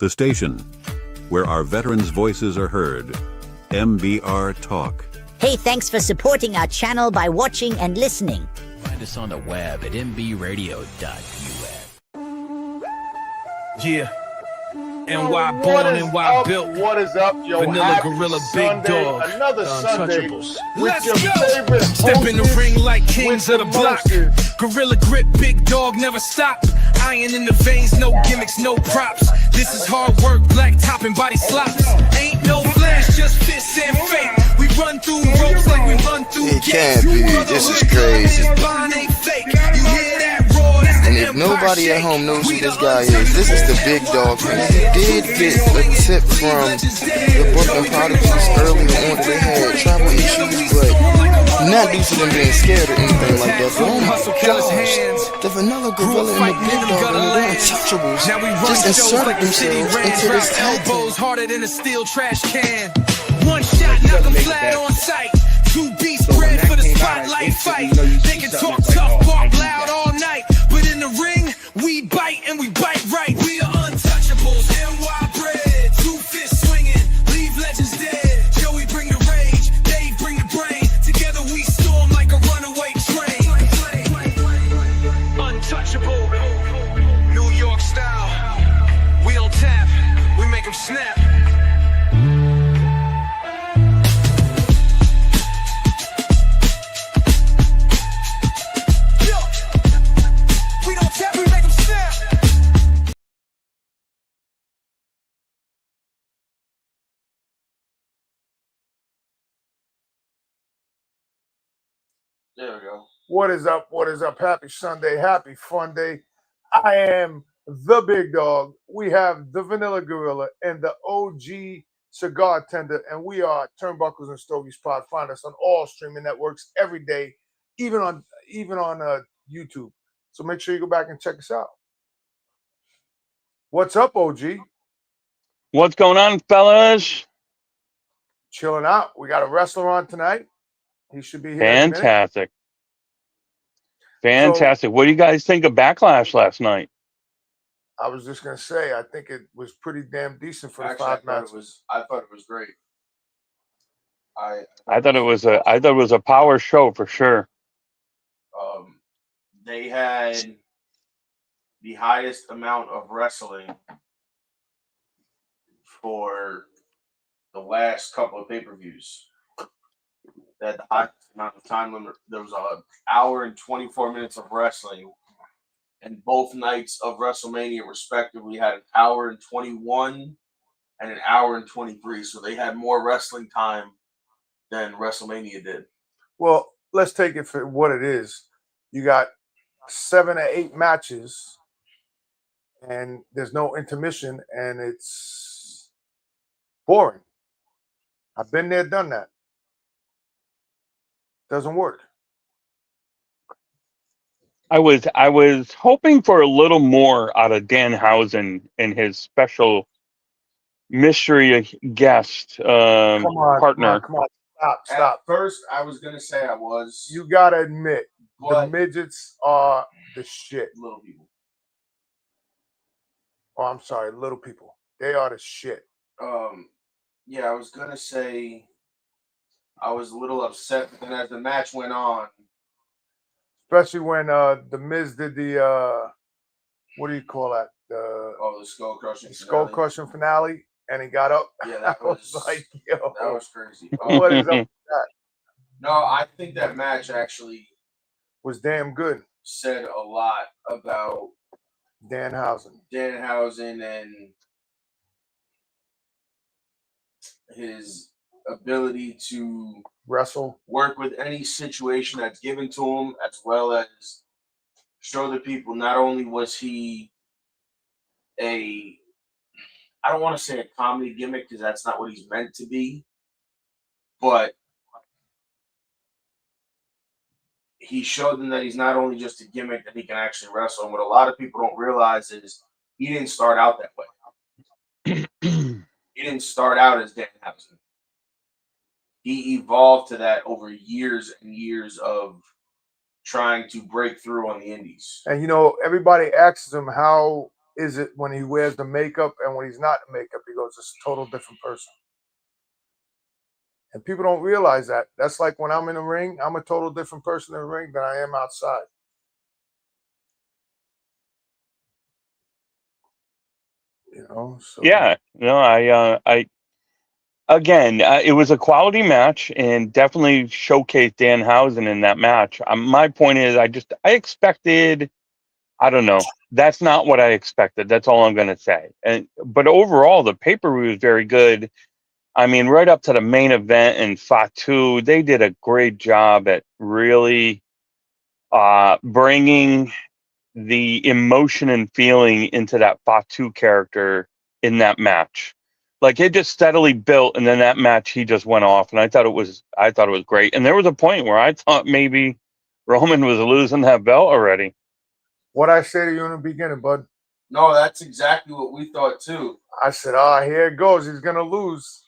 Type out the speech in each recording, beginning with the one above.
The station where our veterans' voices are heard. MBR Talk. Hey, thanks for supporting our channel by watching and listening. Find us on the web at mbradio.us. Yeah. NY born and NY built. What is up, yo? Vanilla Happy Gorilla Sunday, Big Dog. Another Sunday Untouchables. with Let's your go. favorite Step in the hostess ring like kings with of the block. mostest. Gorilla grip, big dog, never stop. Iron in the veins, no gimmicks, no props. This is hard work, black top and body slops. Ain't no flash, just fists and fake. We run through ropes like we run through It gates. can't be. This is crazy. Bond ain't fake. You hear that roar? That's And the if Empire nobody at shake. home knows who We this the guy is, this is the big dog. And he did get a tip from the Brooklyn Prodigies earlier on that they had travel issues, but not due to them being scared or anything like that. But oh my gosh, the Vanilla Gorilla and the Big Dog and the Untouchables just inserted themselves into this tag team. elbows harder than a steel trash can. One shot, knock them flat on sight. Two beats bred for the spotlight fight. They can talk tough, bark loud all night, but in the ring, we bite and we bite right. We are untouchables, NY bred. Two fists swinging, leave legends dead. Joey bring the rage, Dave bring the brain. Together we storm like a runaway train. Untouchable, New York style. We don't tap, we make them snap. We don't tap, we make them snap. There we go. What is up? What is up? Happy Sunday. Happy fun day. I am the big dog. We have the Vanilla Gorilla and the OG cigar tender, and we are Turnbuckles and Stogies Pod. Find us on all streaming networks every day, even on YouTube. So make sure you go back and check us out. What's up, OG? What's going on, fellas? Chilling out. We got a wrestler on tonight. He should be here. in a minute. Fantastic. Fantastic. What do you guys think of Backlash last night? I was just gonna say, I think it was pretty damn decent for the Actually, five matches. I thought it was great. I thought it was a power show for sure. They had the highest amount of wrestling for the last couple of pay-per-views. They had the highest amount of time limit. There was an hour and 24 minutes of wrestling, and both nights of WrestleMania respectively had an hour and 21 and an hour and 23. So they had more wrestling time than WrestleMania did. Well, let's take it for what it is. You got 7 or 8 matches, and there's no intermission, and it's boring. I've been there, done that. Doesn't work. I was hoping for a little more out of Danhausen and his special mystery guest partner. Come on. Stop. At first, I was going to say I was. You gotta admit, the But- midgets are the shit. Little people. Oh, I'm sorry, little people. They are the shit. Yeah, I was going to say I was a little upset, but then as the match went on, Especially when the Miz did the what do you call that? the skull crushing. Skull crushing finale, and he got up. Yeah, I that was was like, yo, that was crazy. what is up with that? No, I think that match actually Was damn good. said a lot about Danhausen. Danhausen and his ability to Wrestle. work with any situation that's given to him, as well as show the people not only was he I don't want to say a comedy gimmick because that's not what he's meant to be, but he showed them that he's not only just a gimmick, that he can actually wrestle. And what a lot of people don't realize is he didn't start out that way. He didn't start out as Danhausen. He evolved to that over years and years of trying to break through on the indies. And you know, everybody asks him how is it when he wears the makeup and when he's not in makeup? He goes, it's a total different person. And people don't realize that. That's like when I'm in the ring, I'm a total different person in the ring than I am outside. You know? So. Yeah. No, again, it was a quality match and definitely showcased Danhausen in that match. My point is, I expected, I don't know. That's not what I expected. That's all I'm going to say. But overall, the pay-per-view was very good. I mean, right up to the main event in Fatu, they did a great job at really bringing the emotion and feeling into that Fatu character in that match. Like, it just steadily built, and then that match he just went off, and I thought it was great. And there was a point where I thought maybe Roman was losing that belt already. What I say to you in the beginning, bud? No, that's exactly what we thought too. I said, here it goes. He's gonna lose,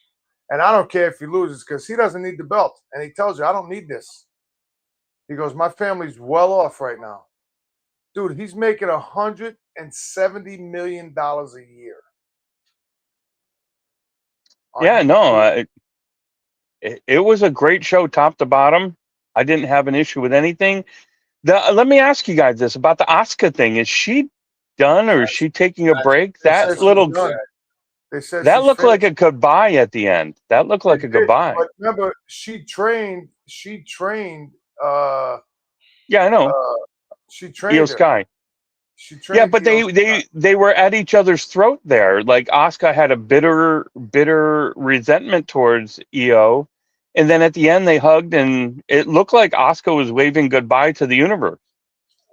and I don't care if he loses because he doesn't need the belt, and he tells you, I don't need this. He goes, my family's well off right now. Dude, he's making $170 million a year. Yeah, no, it was a great show, top to bottom. I didn't have an issue with anything. Let me ask you guys this about the Asuka thing. Is she done, or is she taking a break? That little, they said that looked like a goodbye at the end. That looked like a goodbye. But remember, she trained. Yeah, I know. She trained Io Sky. She trained. Yeah, but they were at each other's throat there. Like, Asuka had a bitter resentment towards Io, and then at the end they hugged, and it looked like Asuka was waving goodbye to the universe.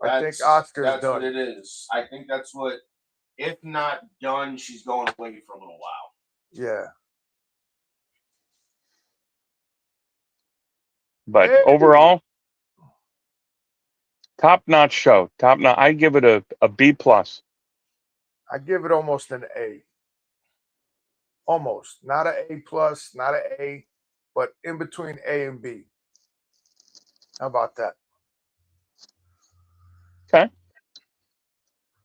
I think Asuka's that's done. What it is. I think that's what, if not done, she's going away for a little while. Yeah. But overall, top-notch show. Top-notch. I give it a B+. I give it almost an A. Almost. Not an A+, not an A, but in between A and B. How about that? Okay.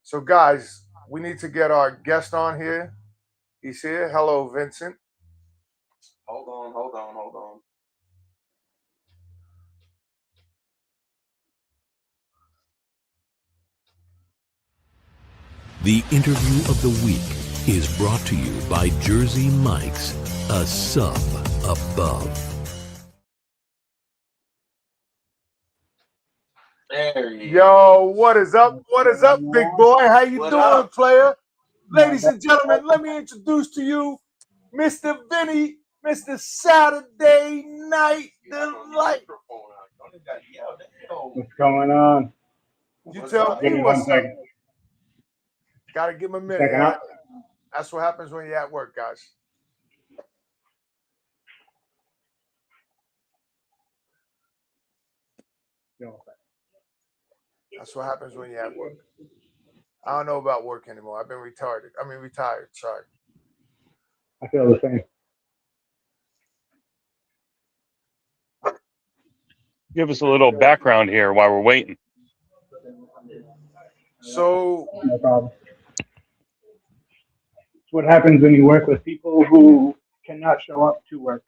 So, guys, we need to get our guest on here. He's here. Hello, Vincent. Hold on. The interview of the week is brought to you by Jersey Mike's, a sub above. There you Yo, what is up? What is up, big boy? How you doing, player? Ladies and gentlemen, let me introduce to you Mr. Vinny, Mr. Saturday Night Delight. What's going on? You tell me what's up. Gotta give him a minute. Yeah? That's what happens when you're at work, guys. That's what happens when you're at work. I don't know about work anymore. I've been retired. Sorry. I feel the same. Give us a little background here while we're waiting. So, no problem. It's what happens when you work with people who cannot show up to work.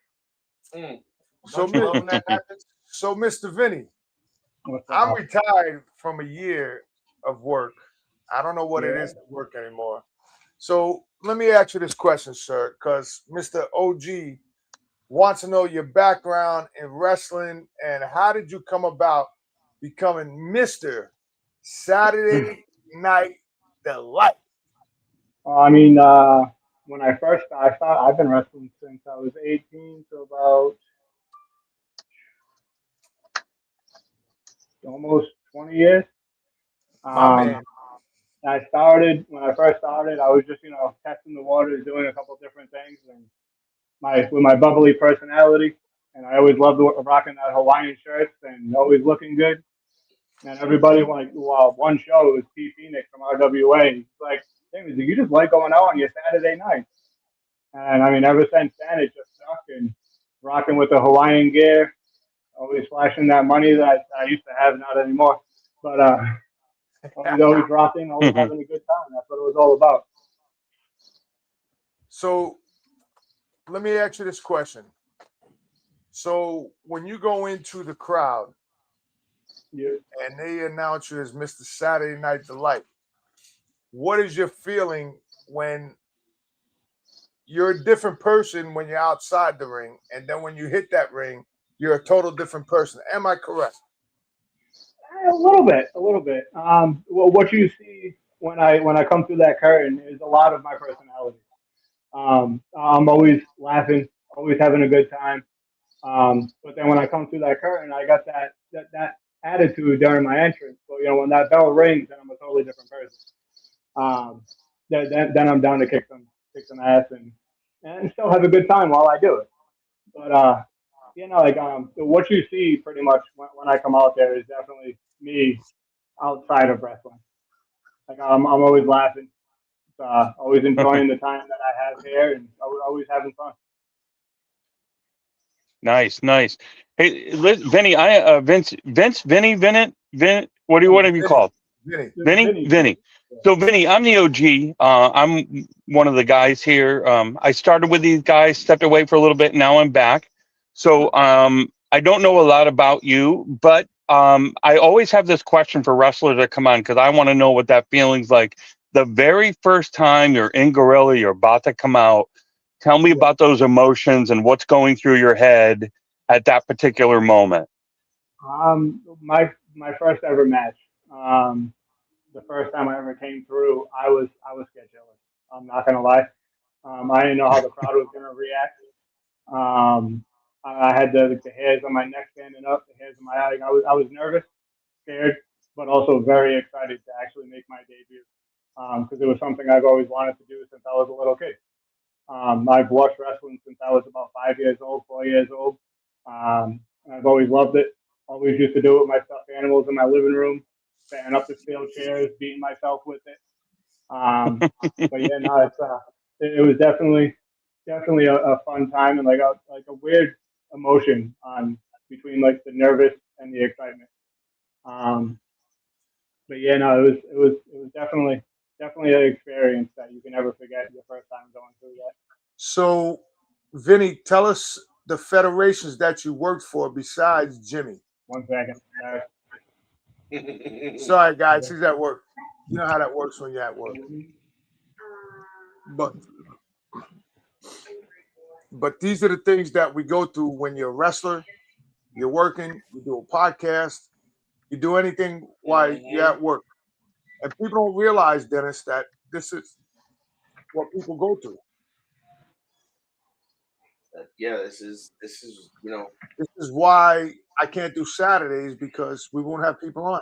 So, Mr. Vinny, I'm retired from a year of work. I don't know what it is to work anymore. So let me ask you this question, sir, because Mr. OG wants to know your background in wrestling and how did you come about becoming Mr. Saturday Night Delight? I mean, when I first started, I've been wrestling since I was 18, so about almost 20 years. When I first started, I was just, testing the waters, doing a couple different things, and with my bubbly personality, and I always loved rocking that Hawaiian shirts and always looking good. And everybody, one show was T. Phoenix from RWA. He's like, "Hey, do you just like going out on your Saturday nights?" And I mean, ever since then, it just stuck, and rocking with the Hawaiian gear, always flashing that money that I used to have, not anymore. But always rocking, always having a good time. That's what it was all about. So let me ask you this question. So when you go into the crowd and they announce you as Mr. Saturday Night Delight, what is your feeling when you're a different person when you're outside the ring, and then when you hit that ring, you're a total different person? Am I correct? A little bit. Well, what you see when I come through that curtain is a lot of my personality. I'm always laughing, always having a good time. But then when I come through that curtain, I got that attitude during my entrance. So when that bell rings, then I'm a totally different person. Then I'm down to kick some ass and still have a good time while I do it. But what you see pretty much when I come out there is definitely me outside of wrestling. Like I'm always laughing, always enjoying the time that I have here, and always having fun. Nice. Hey, Vinny, Vinny, what have you called? Vinny. So Vinny, I'm the OG. I'm one of the guys here. I started with these guys, stepped away for a little bit. Now I'm back. So I don't know a lot about you, but I always have this question for wrestlers that come on because I want to know what that feeling's like. The very first time you're in Gorilla, you're about to come out. Tell me about those emotions and what's going through your head at that particular moment. My first ever match. The first time I ever came through, I was scared shitless. I'm not gonna lie. I didn't know how the crowd was gonna react. I had the hairs on my neck standing up, the hairs on my eye. I was nervous, scared, but also very excited to actually make my debut because it was something I've always wanted to do since I was a little kid. I've watched wrestling since I was about 4 years old. I've always loved it. Always used to do it with my stuffed animals in my living room, setting up the steel chairs, beating myself with it. But yeah, no, it was definitely a fun time and like a weird emotion between like the nervous and the excitement. But yeah, no, it was definitely an experience that you can never forget the first time going through that. So, Vinny, tell us the federations that you worked for besides Jimmy. 1 second. Sorry, guys, he's at work. You know how that works when you're at work. But these are the things that we go through when you're a wrestler, you're working, you do a podcast, you do anything while you're at work. And people don't realize, Dennis, that this is what people go through. This is This is why I can't do Saturdays, because we won't have people on.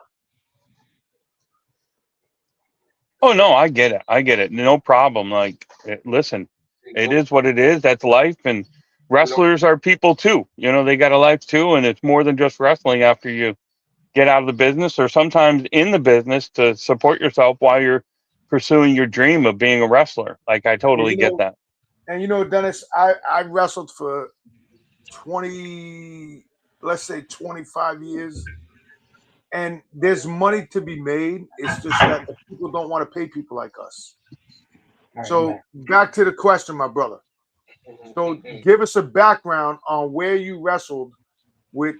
Oh no, I get it. No problem. Like, listen, it is what it is. That's life, and wrestlers are people too. They got a life too, and it's more than just wrestling after you get out of the business, or sometimes in the business to support yourself while you're pursuing your dream of being a wrestler. Like, I totally get that. And Dennis, I wrestled for 25 years, and there's money to be made. It's just that the people don't want to pay people like us. So back to the question, my brother. So give us a background on where you wrestled with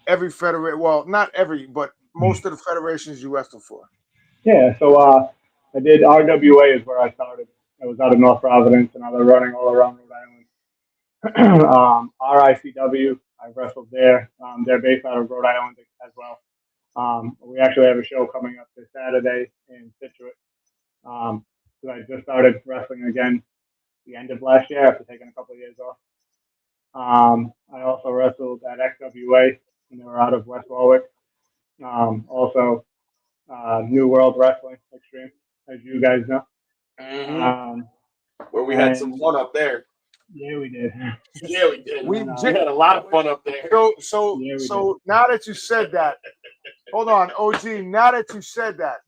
every federation. Well, not every, but most of the federations you wrestled for. Yeah, so I did RWA is where I started. I was out of North Providence, and I was running all around Rhode Island. RICW, I wrestled there. They're based out of Rhode Island as well. We actually have a show coming up this Saturday in Situate. So I just started wrestling again the end of last year after taking a couple of years off. I also wrestled at XWA, and they were out of West Warwick. Also, New World Wrestling Extreme, as you guys know. Where we had some fun up there. Yeah, we did. Yeah, we did. We had a lot of fun up there. So now that you said that, hold on, OG. Now that you said that,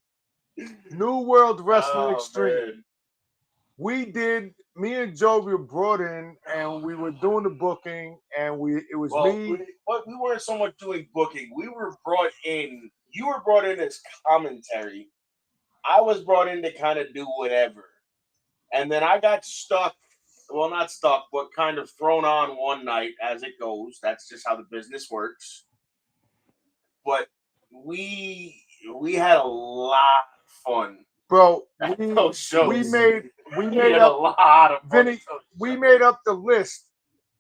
New World Wrestling Extreme. Man. Me and Joe were brought in, and we were doing the booking, and it was me. We weren't so much doing booking. We were brought in you were brought in as commentary. I was brought in to kind of do whatever. And then I got stuck, well, not stuck, but kind of thrown on one night as it goes. That's just how the business works. But we had a lot of fun. Bro, we made up up a lot of fun. Vinny, we made up the list,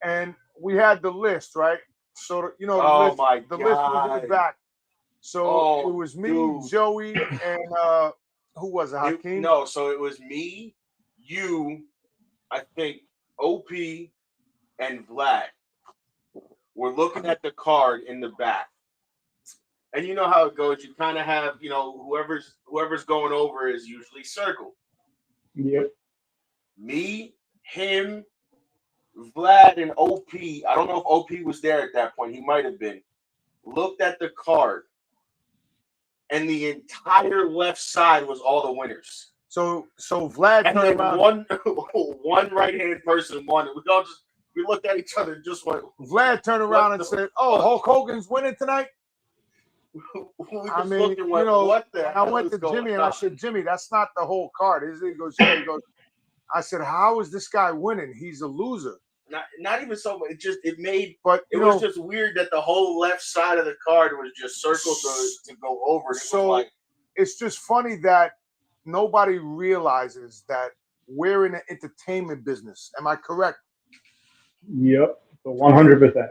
and we had the list, right? So the list was in the back. So it was me, dude. Joey, and who was it? Hakeem? No, so it was me, you, I think OP, and Vlad. We're looking at the card in the back. And you know how it goes. You kind of have, whoever's going over is usually circled. Yep. Me, him, Vlad, and OP. I don't know if OP was there at that point. He might have been. Looked at the card, and the entire left side was all the winners. So Vlad and turned then around. one right-handed person won it. We looked at each other and just went. Vlad turned around and said, "Oh, Hulk Hogan's winning tonight." I mean, what the hell I went to Jimmy and I said, "Jimmy, that's not the whole card." He goes, "Yeah." He goes, I said, "How is this guy winning? He's a loser." Not even so much. It was just weird that the whole left side of the card was just circled to go over. So it's just funny that nobody realizes that we're in the entertainment business. Am I correct? Yep, so 100%.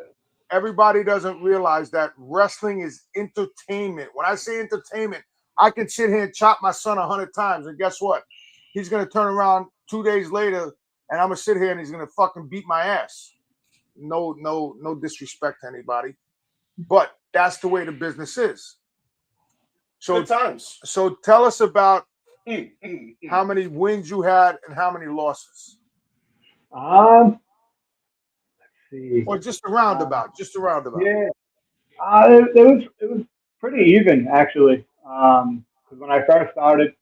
Everybody doesn't realize that wrestling is entertainment. When I say entertainment, I can sit here and chop my son 100 times, and guess what? He's gonna turn around 2 days later, and I'm gonna sit here and he's gonna fucking beat my ass. No disrespect to anybody, but that's the way the business is. So good times. So tell us about how many wins you had and how many losses. Let's see. Or just a roundabout. Yeah. It was pretty even actually. Because when I first started,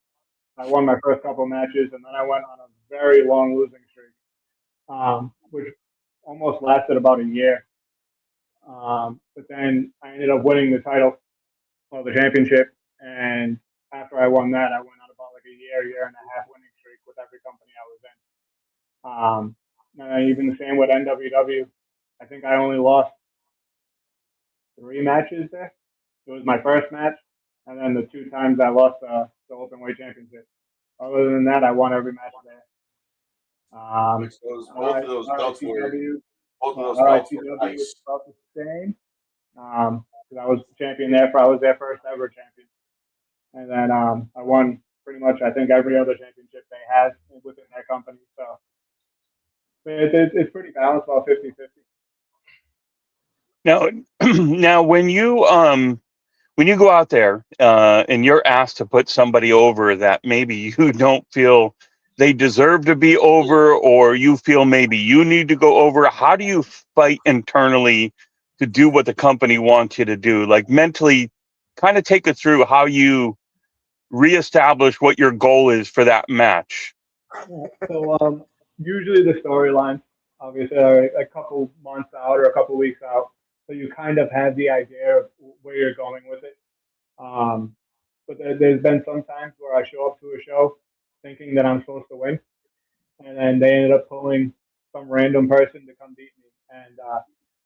I won my first couple matches, and then I went on a very long losing streak, which almost lasted about a year. But then I ended up winning the title, or the championship, and after I won that, I went on about like a year and a half winning streak with every company I was in. And even the same with NWW. I think I only lost 3 matches there. It was my first match, and then the 2 times I lost the Openweight Championship. Other than that, I won every match there. Both of those belts were nice. About the same. Because I was champion there. I was their first ever champion, and then I won pretty much I think every other championship they had within their company. So it's pretty balanced, about 50-50. Now, when you go out there and you're asked to put somebody over that maybe you don't feel they deserve to be over, or you feel maybe you need to go over, how do you fight internally to do what the company wants you to do? Like mentally, kind of take us through how you reestablish what your goal is for that match. So usually the storyline, obviously, are a couple months out or a couple weeks out. So you kind of have the idea of where you're going with it. But there's been some times where I show up to a show thinking that I'm supposed to win, and then they ended up pulling some random person to come beat me. And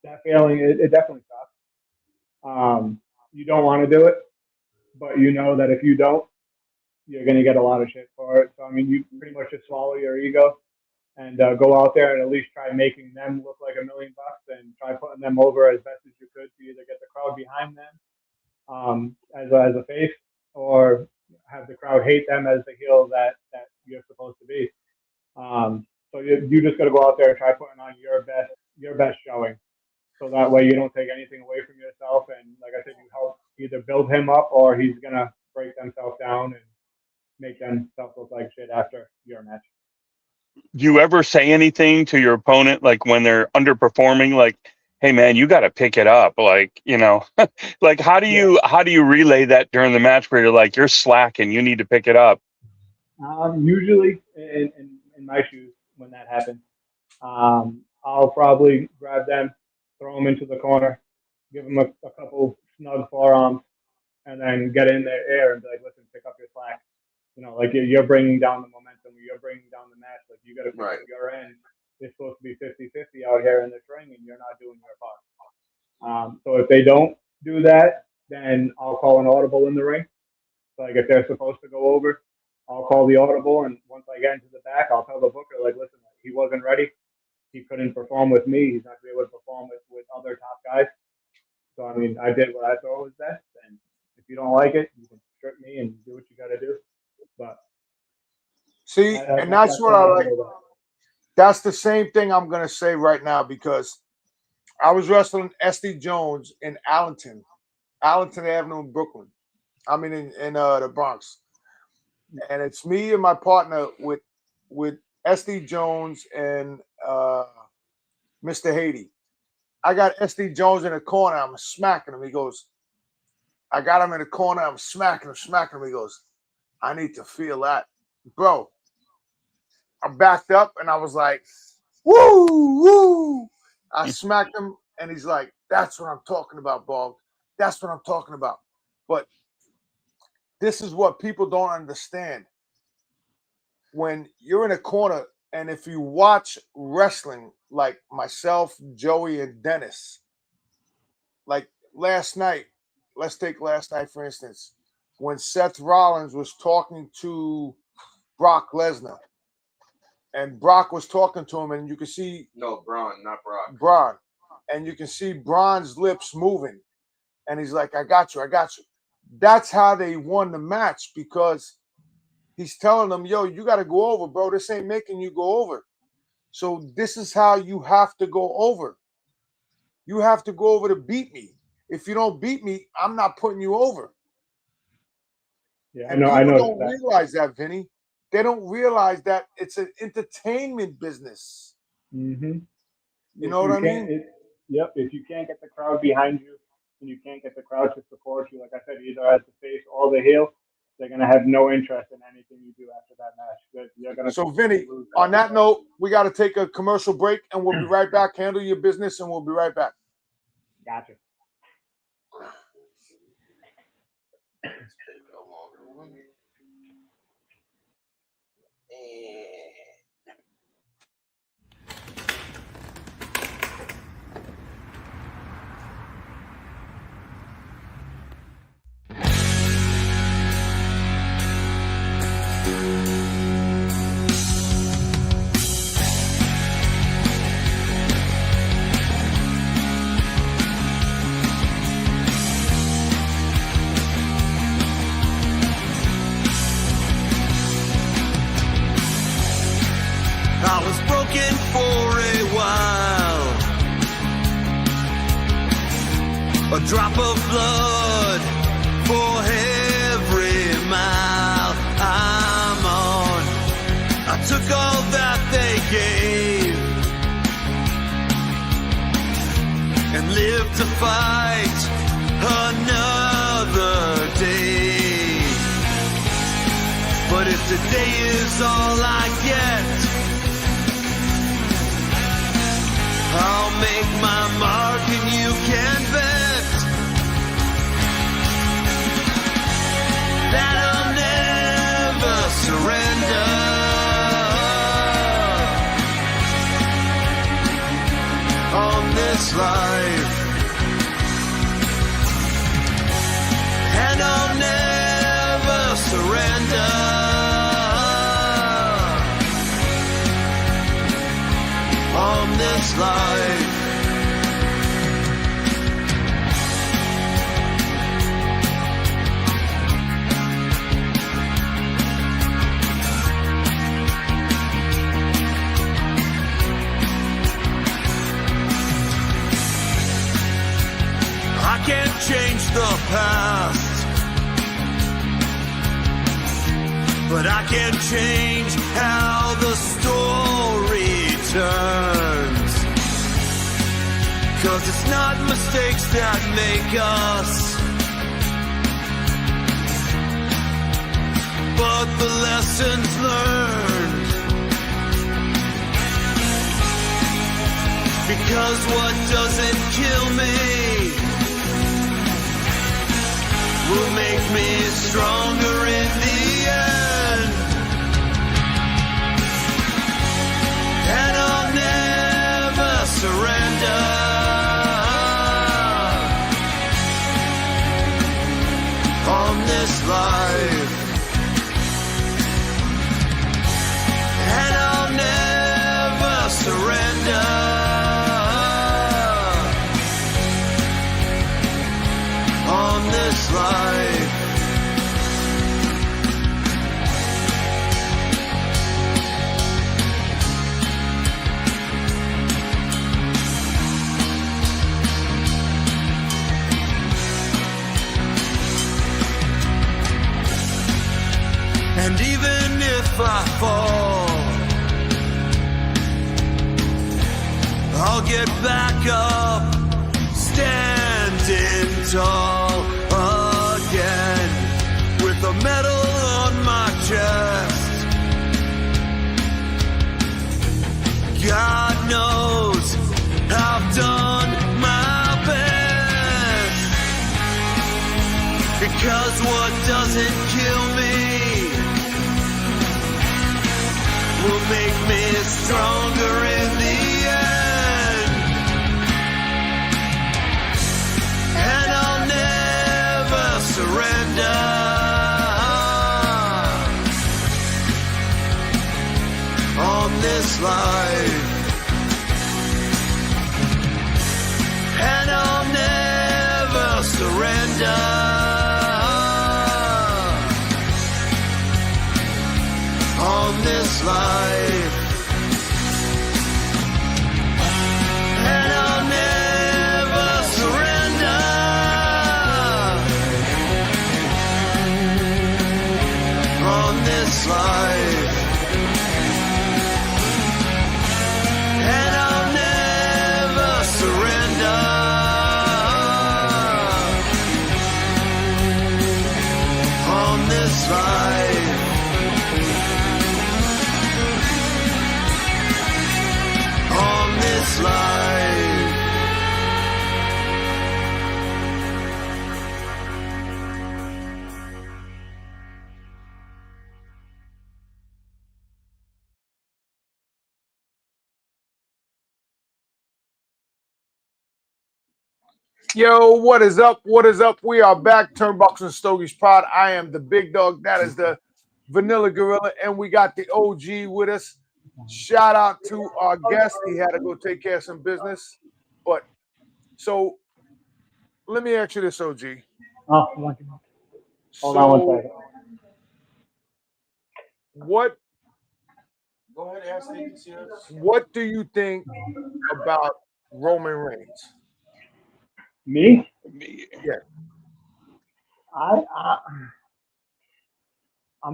that feeling, it definitely sucks. You don't want to do it, but you know that if you don't, you're going to get a lot of shit for it. So, I mean, you pretty much just swallow your ego and go out there and at least try making them look like $1 million and try putting them over as best as you could to either get the crowd behind them as a face, or have the crowd hate them as the heel that you're supposed to be. So you just got to go out there and try putting on your best showing. So that way you don't take anything away from yourself. And like I said, you help either build him up or he's going to break themselves down and make themselves look like shit after your match. Do you ever say anything to your opponent, like when they're underperforming, like, hey man, you got to pick it up? Like, like how do you relay that during the match where you're like, you're slacking, you need to pick it up? Usually in my shoes, when that happens, I'll probably grab them, throw them into the corner, give them a couple snug forearms, and then get in their ear and be like, listen, pick up your slack. You know, like you're bringing down the momentum, you're bringing down the match. Like you got to pick up your end. It's supposed to be 50-50 out here in this ring, and you're not doing your part. So if they don't do that, then I'll call an audible in the ring. So like if they're supposed to go over, I'll call the audible, and once I get into the back, I'll tell the booker, like, listen, he wasn't ready. He couldn't perform with me. He's not going to be able to perform with other top guys. So, I mean, I did what I thought was best. And if you don't like it, you can strip me and do what you got to do. But see, and that's what I like. That's the same thing I'm going to say right now, because I was wrestling SD Jones in Allenton Avenue in Brooklyn. I mean, in the Bronx. And it's me and my partner with SD Jones and Mr. Haiti. I got SD Jones in the corner. I'm smacking him. He goes, I got him in the corner. I'm smacking him. He goes, I need to feel that. Bro, I backed up and I was like, woo, woo. I smacked him and he's like, that's what I'm talking about, Bob. That's what I'm talking about. But this is what people don't understand. When you're in a corner, and if you watch wrestling like myself, Joey, and Dennis, like last night, let's take last night, for instance, when Seth Rollins was talking to Brock Lesnar, and Brock was talking to him, and you can see... No, Braun, not Brock. Braun. And you can see Braun's lips moving. And he's like, I got you. That's how they won the match, because he's telling them, yo, you got to go over, bro. This ain't making you go over. So this is how you have to go over. You have to go over to beat me. If you don't beat me, I'm not putting you over. Yeah, and I know. People don't realize that, Vinny. They don't realize that it's an entertainment business. Mm-hmm. You know what I mean? Yep. If you can't get the crowd behind you, and you can't get the crowd to support you, like I said, either as the face or the heel, they're going to have no interest in anything you do after that match. You're gonna so, Vinny, on that note, we got to take a commercial break, and we'll be right back. Handle your business, and we'll be right back. Gotcha. I was broken for a while, a drop of blood for every mile I'm on. I took all that they gave and lived to fight another day. But if today is all I get, I'll make my mark and you can bet that I'll never surrender. On this life, and I'll never surrender. On this life, I can't change the past, but I can change how the story turns. 'Cause it's not mistakes that make us, but the lessons learned. Because what doesn't kill me will make me stronger in the end. And I'll never surrender. On this life, and I'll never surrender. On this life. And even if I fall, I'll get back up, standing tall again, with a medal on my chest. God knows I've done my best, because what doesn't kill me will make me stronger in the end. And I'll never surrender. On this life. And I'll never surrender. On this life, and I'll never surrender. On this life, and I'll never surrender. On this life. Life. Yo, what is up? What is up? We are back. Turnbuckles and Stogies Pod. I am the big dog. That is the Vanilla Gorilla. And we got the OG with us. Shout out to our guest. He had to go take care of some business. But so let me ask you this, OG. Oh, hold on one second. What Go ahead, ask me. what do you think about Roman Reigns? Me? Yeah. I'm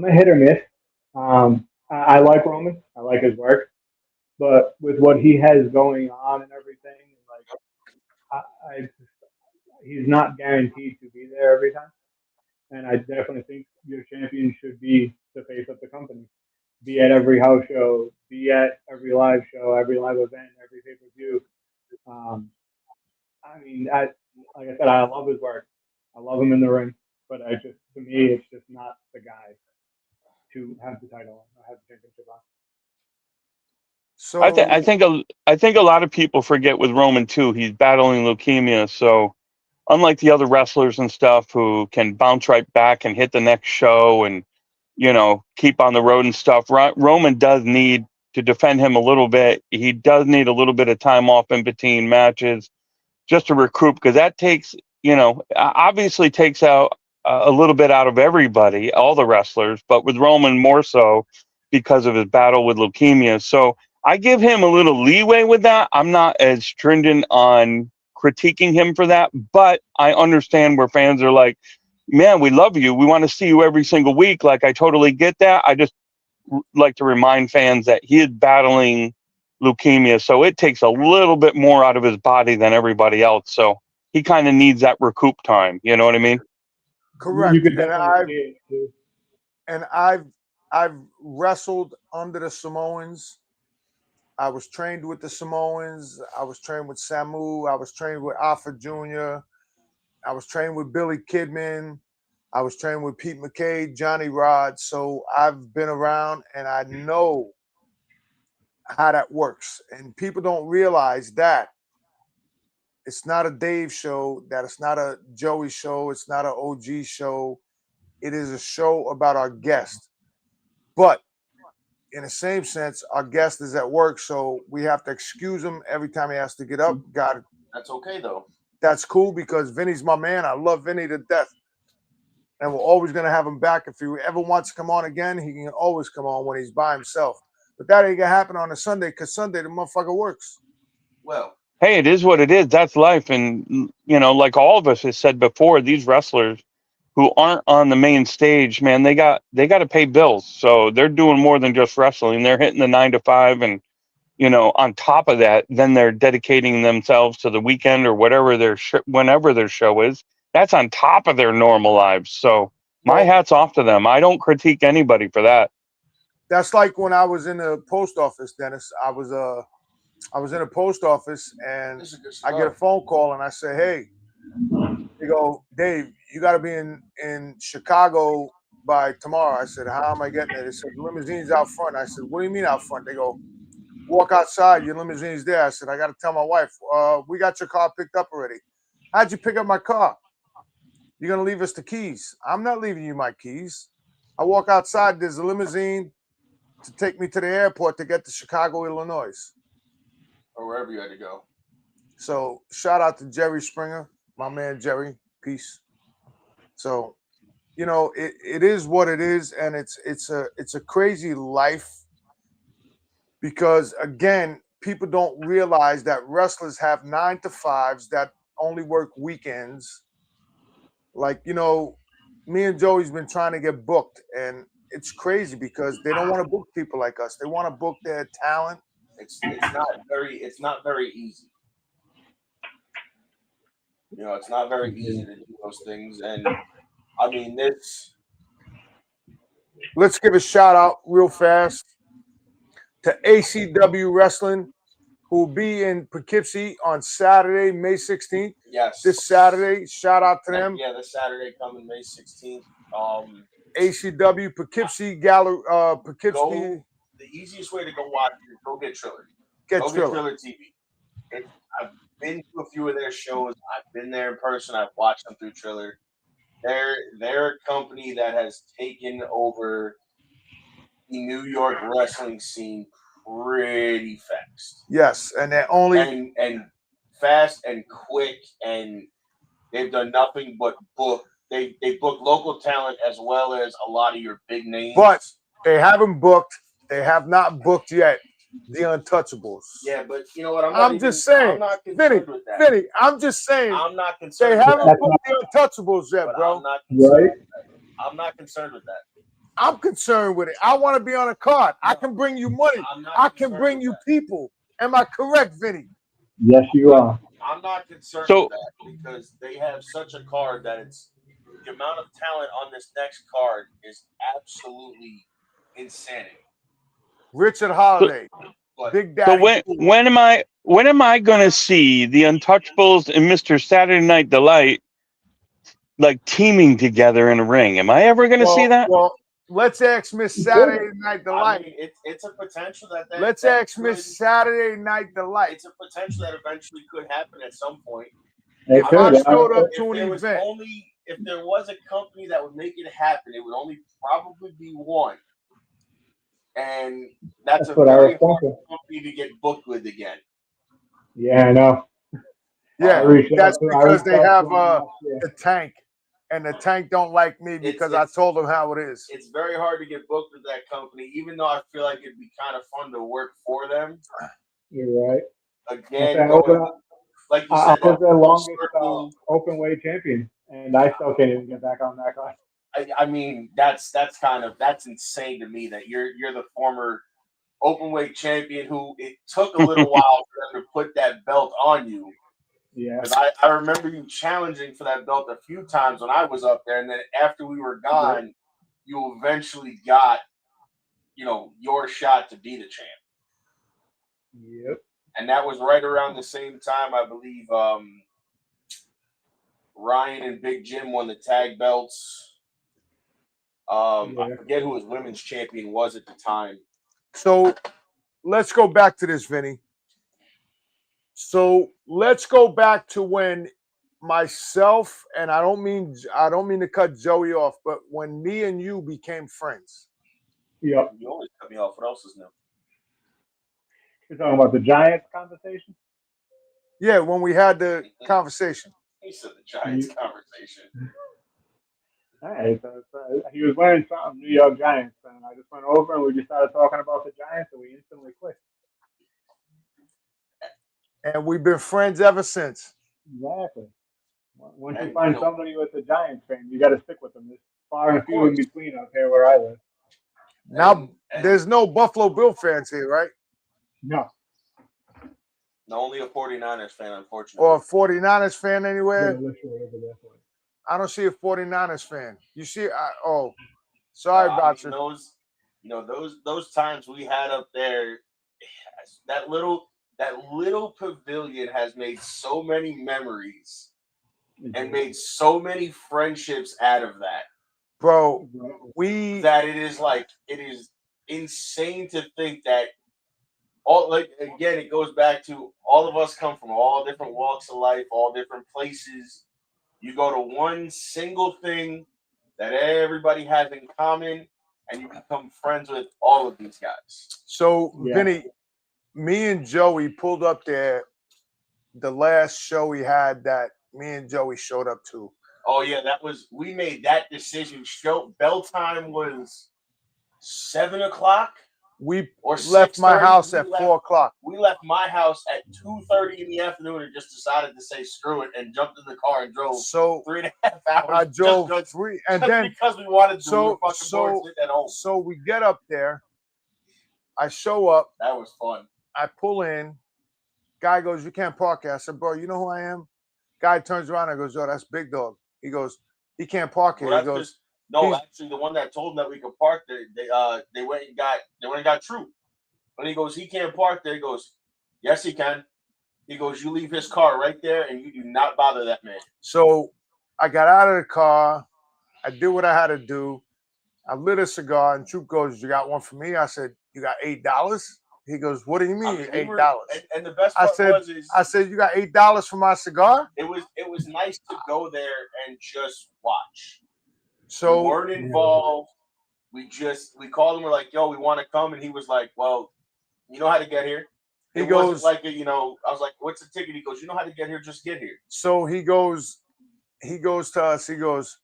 a hit or miss. I like Roman. I like his work, but with what he has going on and everything, like he's not guaranteed to be there every time. And I definitely think your champion should be the face of the company. Be at every house show, be at every live show, every live event, every pay-per-view. I mean, like I said, I love his work. I love him in the ring, but to me, it's just not the guy to have the title or have the championship on. So I think a lot of people forget with Roman too. He's battling leukemia, so unlike the other wrestlers and stuff who can bounce right back and hit the next show and keep on the road and stuff, Roman does need to defend him a little bit. He does need a little bit of time off in between matches just to recoup, because that takes obviously takes out a little bit out of everybody, all the wrestlers, but with Roman more so because of his battle with leukemia. So I give him a little leeway with that. I'm not as stringent on critiquing him for that, but I understand where fans are like, man, we love you. We want to see you every single week. Like, I totally get that. I just like to remind fans that he is battling leukemia, so it takes a little bit more out of his body than everybody else. So he kind of needs that recoup time. You know what I mean? Correct. And I've wrestled under the Samoans. I was trained with the Samoans. I was trained with Samu. I was trained with Alpha Jr. I was trained with Billy Kidman. I was training with Pete McKay, Johnny Rod. So I've been around and I know how that works. And people don't realize that it's not a Dave show, that it's not a Joey show, it's not an OG show. It is a show about our guest. But in the same sense, our guest is at work, so we have to excuse him every time he has to get up. Got it. That's okay though. That's cool because Vinny's my man. I love Vinny to death. And we're always going to have him back. If he ever wants to come on again, he can always come on when he's by himself. But that ain't going to happen on a Sunday because Sunday the motherfucker works. Well, Hey, it is what it is. That's life. And, you know, like all of us have said before, these wrestlers who aren't on the main stage, man, they got to pay bills. So they're doing more than just wrestling. They're hitting the 9 to 5. And, you know, on top of that, then they're dedicating themselves to the weekend or whatever whenever their show is. That's on top of their normal lives. So my hat's off to them. I don't critique anybody for that. That's like when I was in the post office, Dennis. I was in a post office and I get a phone call and I say, hey, they go, Dave, you got to be in Chicago by tomorrow. I said, how am I getting there? They said, limousine's out front. I said, what do you mean out front? They go, walk outside, your limousine's there. I said, I got to tell my wife, we got your car picked up already. How'd you pick up my car? You're going to leave us the keys. I'm not leaving you my keys. I walk outside, there's a limousine to take me to the airport to get to Chicago, Illinois. Or wherever you had to go. So shout out to Jerry Springer, my man Jerry. Peace. So, you know, it is what it is, and it's a crazy life because again, people don't realize that wrestlers have 9 to 5s that only work weekends. Like, you know, me and Joey's been trying to get booked, and it's crazy because they don't want to book people like us. They want to book their talent. It's not very easy. You know, it's not very easy to do those things. And I mean, let's give a shout out real fast to ACW Wrestling, who will be in Poughkeepsie on Saturday, May 16th. Yes. This Saturday. Shout out to them. Yeah, this Saturday coming May 16th. ACW Poughkeepsie Gallery. Poughkeepsie. The easiest way to go watch it, go get Triller. Get Triller TV. I've been to a few of their shows. I've been there in person. I've watched them through Triller. They're a company that has taken over the New York wrestling scene pretty fast. Yes, and they're only and fast and quick, and they've done nothing but book. They book local talent as well as a lot of your big names. But they haven't booked. They have not booked yet the Untouchables. Yeah, but you know what? I'm just saying, Vinny, I'm just saying. I'm not concerned. They haven't booked the Untouchables yet, bro. I'm not concerned with that. I'm concerned with it. I want to be on a card. I can bring you money. I can bring you people. Am I correct, Vinny? Yes, you are. I'm not concerned with that because they have such a card that it's the amount of talent on this next card is absolutely insanity. Richard Holiday, Big Daddy. So when am I going to see the Untouchables and Mr. Saturday Night Delight like teaming together in a ring? Am I ever going to see that? Well, let's ask Miss Saturday Night Delight. I mean, it's a potential that. Let's ask Miss Saturday Night Delight. It's a potential that eventually could happen at some point. If I showed up to an event, if there was a company that would make it happen, it would only probably be one. And that's a very hard company to get booked with again. Yeah, I know. Yeah, that's because they have the Tank, and the Tank don't like me because I told them how it is. It's very hard to get booked with that company, even though I feel like it'd be kind of fun to work for them. You're right. Again, like you said, I was their longest open weight champion, and I still can't even get back on that card. I mean, that's insane to me that you're the former open weight champion who it took a little while for them to put that belt on you. Yeah. I remember you challenging for that belt a few times when I was up there, and then after we were gone, you eventually got, your shot to be the champ. Yep. And that was right around the same time, I believe, Ryan and Big Jim won the tag belts. I forget who his women's champion was at the time. So let's go back to this, Vinny. So let's go back to when myself, and I don't mean to cut Joey off, but when me and you became friends. Yep. You always cut me off. What else is new? You're talking about the Giants conversation? Yeah, when we had the conversation. He said the Giants conversation. All right. So, he was wearing something New York Giants, and I just went over and we just started talking about the Giants, and we instantly clicked. And we've been friends ever since. Exactly. Once you find somebody with a Giants fan, you got to stick with them. There's far and few in between up here where I live. Now, there's no Buffalo Bill fans here, right? No. No, only a 49ers fan, unfortunately. Or a 49ers fan anywhere? Yeah, I don't see a 49ers fan. You see, sorry about you. Those times we had up there, that little pavilion has made so many memories and made so many friendships out of that. Bro, it is insane to think that it goes back to all of us come from all different walks of life, all different places. You go to one single thing that everybody has in common, and you become friends with all of these guys. So, Vinny, me and Joey pulled up there the last show we had that me and Joey showed up to. Oh, yeah, we made that decision. Bell time was 7 o'clock. We left my house at 4 o'clock. We left my house at 2:30 in the afternoon and just decided to say screw it and jumped in the car and drove 3.5 hours. I drove 3, and then because we wanted to. We were fucking bored at home. So we get up there. I show up. That was fun. I pull in. Guy goes, "You can't park here." I said, "Bro, you know who I am?" Guy turns around and goes, "Yo, that's Big Dog." He goes, "He can't park here." Well, he goes, actually, the one that told him that we could park there, they went and got True. And he goes, "He can't park there." He goes, "Yes, he can." He goes, "You leave his car right there, and you do not bother that man." So I got out of the car. I did what I had to do. I lit a cigar, and Troop goes, "You got one for me?" I said, "You got $8?" He goes, "What do you mean, $8?" And the best part I said, "You got $8 for my cigar?" It was nice to go there and just watch. So we weren't involved. We called him. We're like, "Yo, we want to come," and he was like, "Well, you know how to get here." I was like, "What's the ticket?" He goes, "You know how to get here. Just get here." So he goes to us. He goes,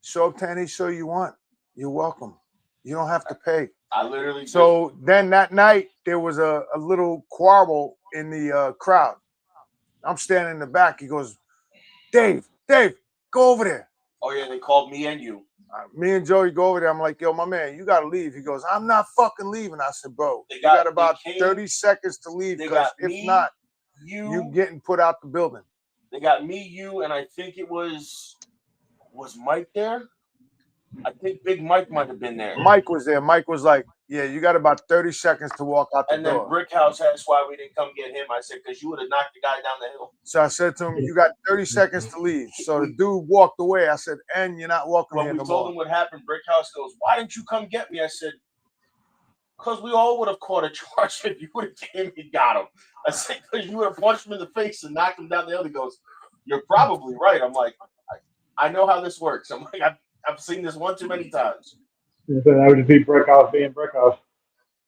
"Show up to any show you want. You're welcome. You don't have to pay." I literally. So then that night there was a little quarrel in the crowd. I'm standing in the back. He goes, Dave, go over there." Oh yeah, they called me and you. Me and Joey go over there. I'm like, "Yo, my man, you gotta leave." He goes, "I'm not fucking leaving." I said, "Bro, you got about 30 seconds to leave, because if not, you getting put out the building." They got me, you, and I think it was Mike there. I think Big Mike might have been there. Mike was there. Mike was like, "Yeah, you got about 30 seconds to walk out the door." And then Brickhouse asked why we didn't come get him. I said, "Because you would have knocked the guy down the hill." So I said to him, "You got 30 seconds to leave." So the dude walked away. I said, "And you're not welcome here no more." We told him what happened. Brickhouse goes, "Why didn't you come get me?" I said, "Because we all would have caught a charge if you would have came and got him." I said, "Because you would have punched him in the face and knocked him down the hill." He goes, "You're probably right." I'm like, I know how this works. I'm like, I've seen this one too many times. So that would just be Brickhouse being Brickhouse.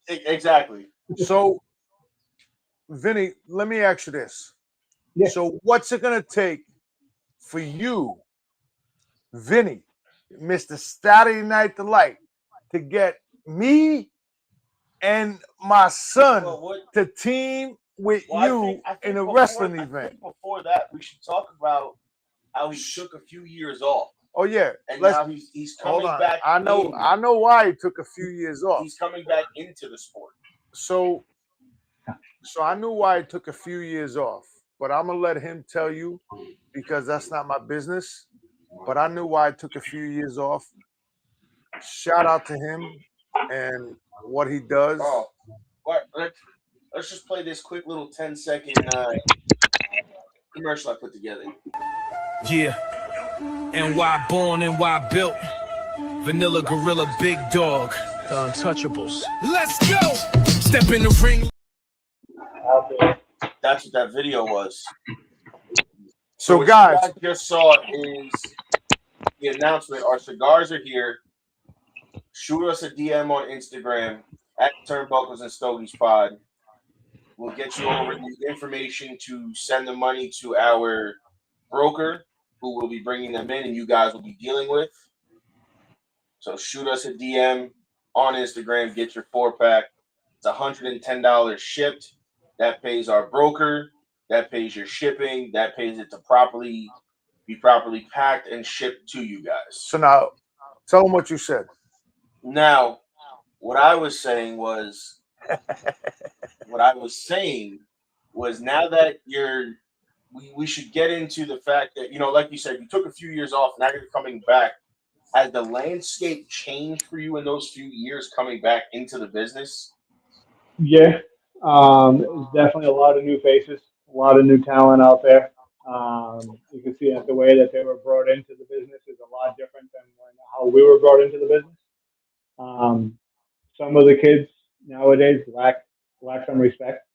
Exactly. So, Vinny, let me ask you this. Yeah. So what's it going to take for you, Vinny, Mr. Saturday Night Delight, to get me and my son to team with you in a wrestling event? Before that, we should talk about how he took a few years off. Oh yeah, and now he's coming back. I know why he took a few years off. He's coming back into the sport. So I knew why he took a few years off, but I'm gonna let him tell you, because that's not my business. But I knew why he took a few years off. Shout out to him and what he does. Oh, let's just play this quick little 10-second commercial I put together. Yeah. And why born and why built. Vanilla Gorilla, Big Dog, the Untouchables. Let's go. Step in the ring. That's what that video was. So what guys, you guys just saw is the announcement. Our cigars are here. Shoot us a DM on Instagram at Turnbuckles and Stogies Pod. We'll get you over the information to send the money to our broker, who will be bringing them in, and you guys will be dealing with. So shoot us a DM on Instagram. Get your 4-pack. It's $110 shipped. That pays our broker. That pays your shipping. That pays it to be properly packed and shipped to you guys. So now, tell them what you said. Now, what I was saying was now that we should get into the fact that, like you said, you took a few years off, now you're coming back. Has the landscape changed for you in those few years coming back into the business? Yeah, there's definitely a lot of new faces, a lot of new talent out there. You can see that the way that they were brought into the business is a lot different than how we were brought into the business. Some of the kids nowadays lack some respect.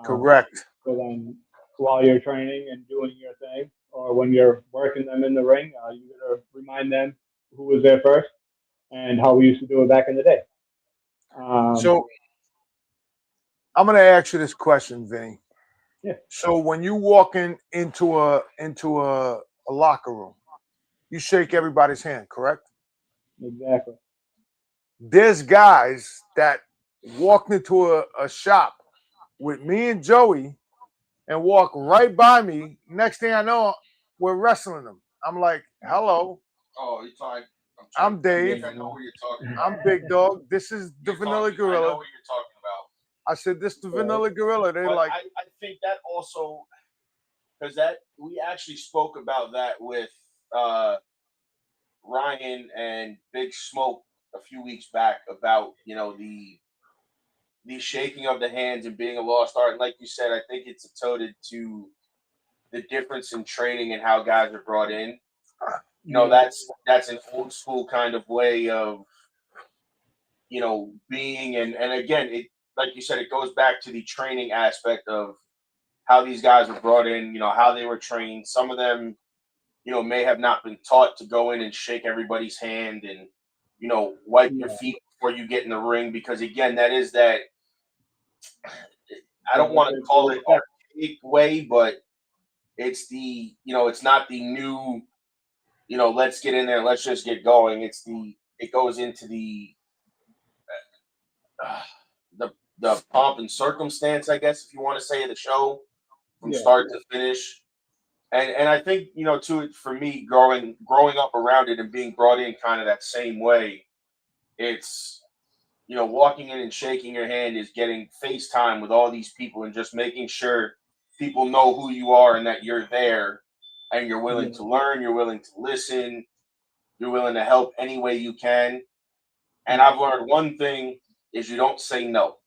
Correct. So then, while you're training and doing your thing, or when you're working them in the ring, you gotta remind them who was there first and how we used to do it back in the day. So I'm gonna ask you this question, Vinny. Yeah. So when you walk into a locker room, you shake everybody's hand, correct? Exactly. There's guys that walked into a shop with me and Joey and walk right by me. Next thing I know, we're wrestling them. I'm like, hello. Oh, you're talking. I'm Dave. I know what you're talking about. I'm Big Dog. This is the Vanilla Gorilla. I know what you're talking about. I said, this is the Vanilla Gorilla. They're But like, I think that also, because we actually spoke about that with Ryan and Big Smoke a few weeks back about the shaking of the hands and being a lost art. And like you said, I think it's toted to the difference in training and how guys are brought in. That's an old school kind of way of being, and again, it, like you said, it goes back to the training aspect of how these guys were brought in, how they were trained. Some of them may have not been taught to go in and shake everybody's hand and wipe your feet before you get in the ring, because again, that is that, I don't want to call it archaic way, but it's the it's not the new let's get in there, let's just get going. It goes into the pomp and circumstance, I guess, if you want to say, the show from start to finish. And I think, too, for me, growing up around it and being brought in kind of that same way, it's, walking in and shaking your hand is getting FaceTime with all these people and just making sure people know who you are and that you're there and you're willing to learn, you're willing to listen, you're willing to help any way you can. And I've learned one thing is you don't say no.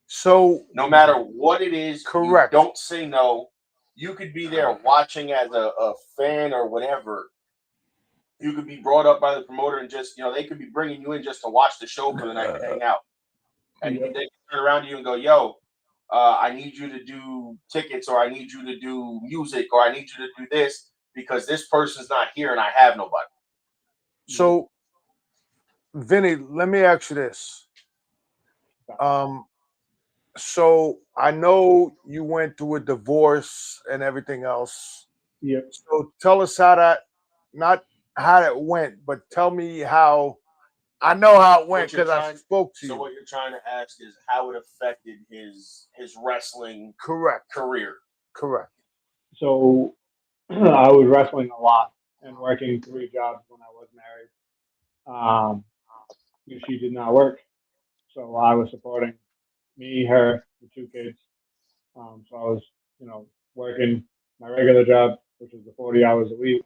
so No matter what it is, correct. You don't say no. You could be there watching as a fan or whatever. You could be brought up by the promoter and just, they could be bringing you in just to watch the show for the night and hang out. And they can turn around to you and go, yo, I need you to do tickets, or I need you to do music, or I need you to do this because this person's not here and I have nobody. So, Vinny, let me ask you this. So I know you went through a divorce and everything else. Yep. So tell us not how that went, but tell me how. I know how it went because I spoke to you. So what you're trying to ask is how it affected his wrestling career. Correct. So I was wrestling a lot and working 3 jobs when I was married. She did not work, so I was supporting me, her, the 2 kids. So I was, working my regular job, which is the 40 hours a week.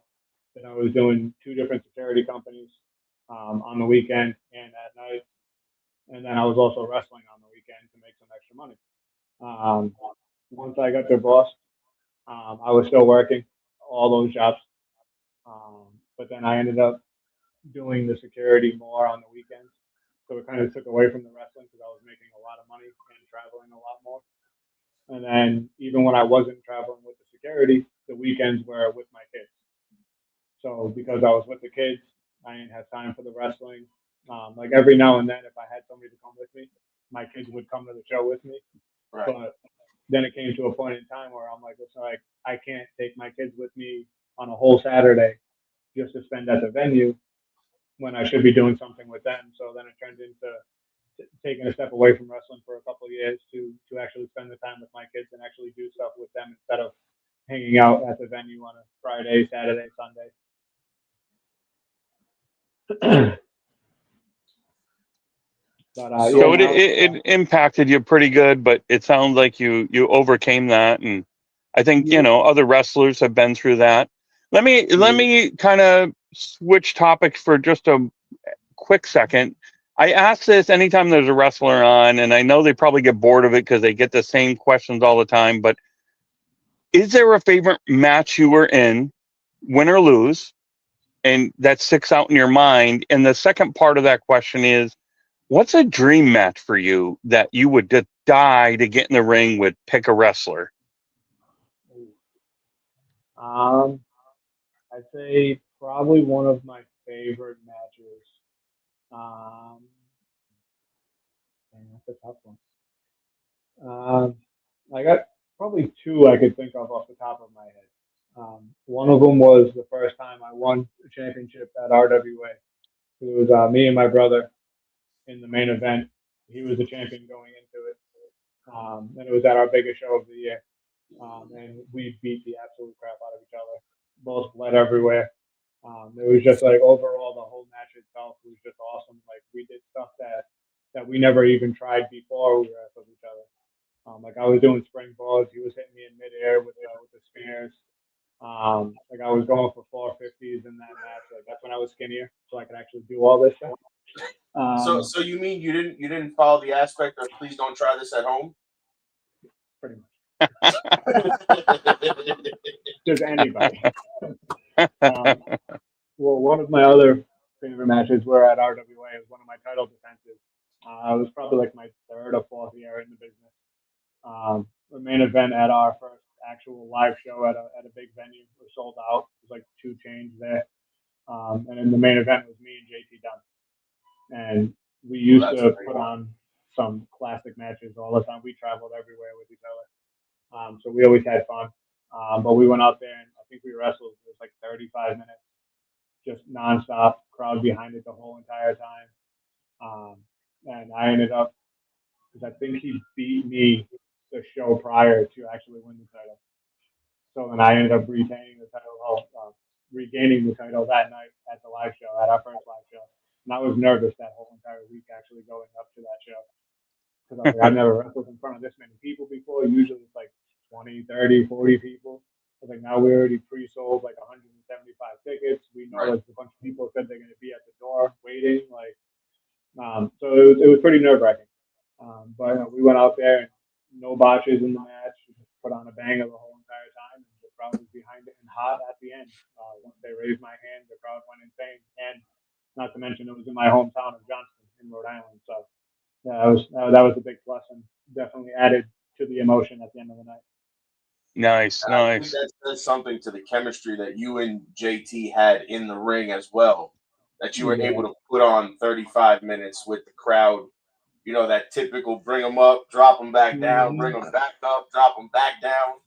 Then I was doing 2 different security companies on the weekend and at night. And then I was also wrestling on the weekend to make some extra money. Once I got divorced, I was still working all those jobs. But then I ended up doing the security more on the weekends. So it kind of took away from the wrestling because I was making a lot of money and traveling a lot more. And then even when I wasn't traveling with the security, the weekends were with my kids. So because I was with the kids, I didn't have time for the wrestling. Like every now and then, if I had somebody to come with me, my kids would come to the show with me. Right. But then it came to a point in time where I'm like, listen, like I can't take my kids with me on a whole Saturday just to spend at the venue when I should be doing something with them. So then it turned into taking a step away from wrestling for a couple of years to actually spend the time with my kids and actually do stuff with them instead of hanging out at the venue on a Friday, Saturday, Sunday. But, So it impacted you pretty good, but it sounds like you overcame that, and I think other wrestlers have been through that. Let me kind of switch topics for just a quick second. I ask this anytime there's a wrestler on, and I know they probably get bored of it because they get the same questions all the time. But is there a favorite match you were in, win or lose, and that sticks out in your mind? And the second part of that question is, what's a dream match for you that you would just die to get in the ring with? Pick a wrestler. I'd say probably one of my favorite matches. That's a tough one. I got probably two I could think of off the top of my head. One of them was the first time I won the championship at RWA. It was me and my brother in the main event. He was the champion going into it. And it was at our biggest show of the year. And we beat the absolute crap out of each other. Both bled everywhere. It was just like overall the whole match itself was just awesome. Like we did stuff that we never even tried before we wrestled each other. Like I was doing springboards, he was hitting me in midair with the spears. Like I was going for 450s in that match. Like that's when I was skinnier, so I could actually do all this stuff. So you mean you didn't follow the aspect of please don't try this at home? Pretty much. Just anybody. Well, one of my other favorite matches were at RWA. It was one of my title defenses. It was probably like my third or fourth year in the business. The main event at our first actual live show at a big venue was sold out. It was like 2 chains there. And in the main event was me and JT Dunn. And we used to put on some classic matches all the time. We traveled everywhere with each other. So we always had fun. But we went out there and I think we wrestled. It was like 35 minutes, just nonstop, crowd behind it the whole entire time. And I ended up, because I think he beat me the show prior to actually win the title. So then I ended up regaining the title that night at the live show, at our first live show. And I was nervous that whole entire week actually going up to that show. Because I was like, I've never wrestled in front of this many people before. Usually it's like 20, 30, 40 people. I was like, now we already pre-sold like 175 tickets. We know like a bunch of people said they're going to be at the door waiting. So it was pretty nerve-wracking. But we went out there and no botches in the match. We just put on a banger the whole entire time. And the crowd was behind it and hot at the end. Once they raised my hand, the crowd went insane. And not to mention, it was in my hometown of Johnston in Rhode Island. So that was a big plus and definitely added to the emotion at the end of the night. Nice. I think that's something to the chemistry that you and JT had in the ring as well. That you were able to put on 35 minutes with the crowd. You know, that typical bring them up, drop them back down, bring them back up, drop them back down.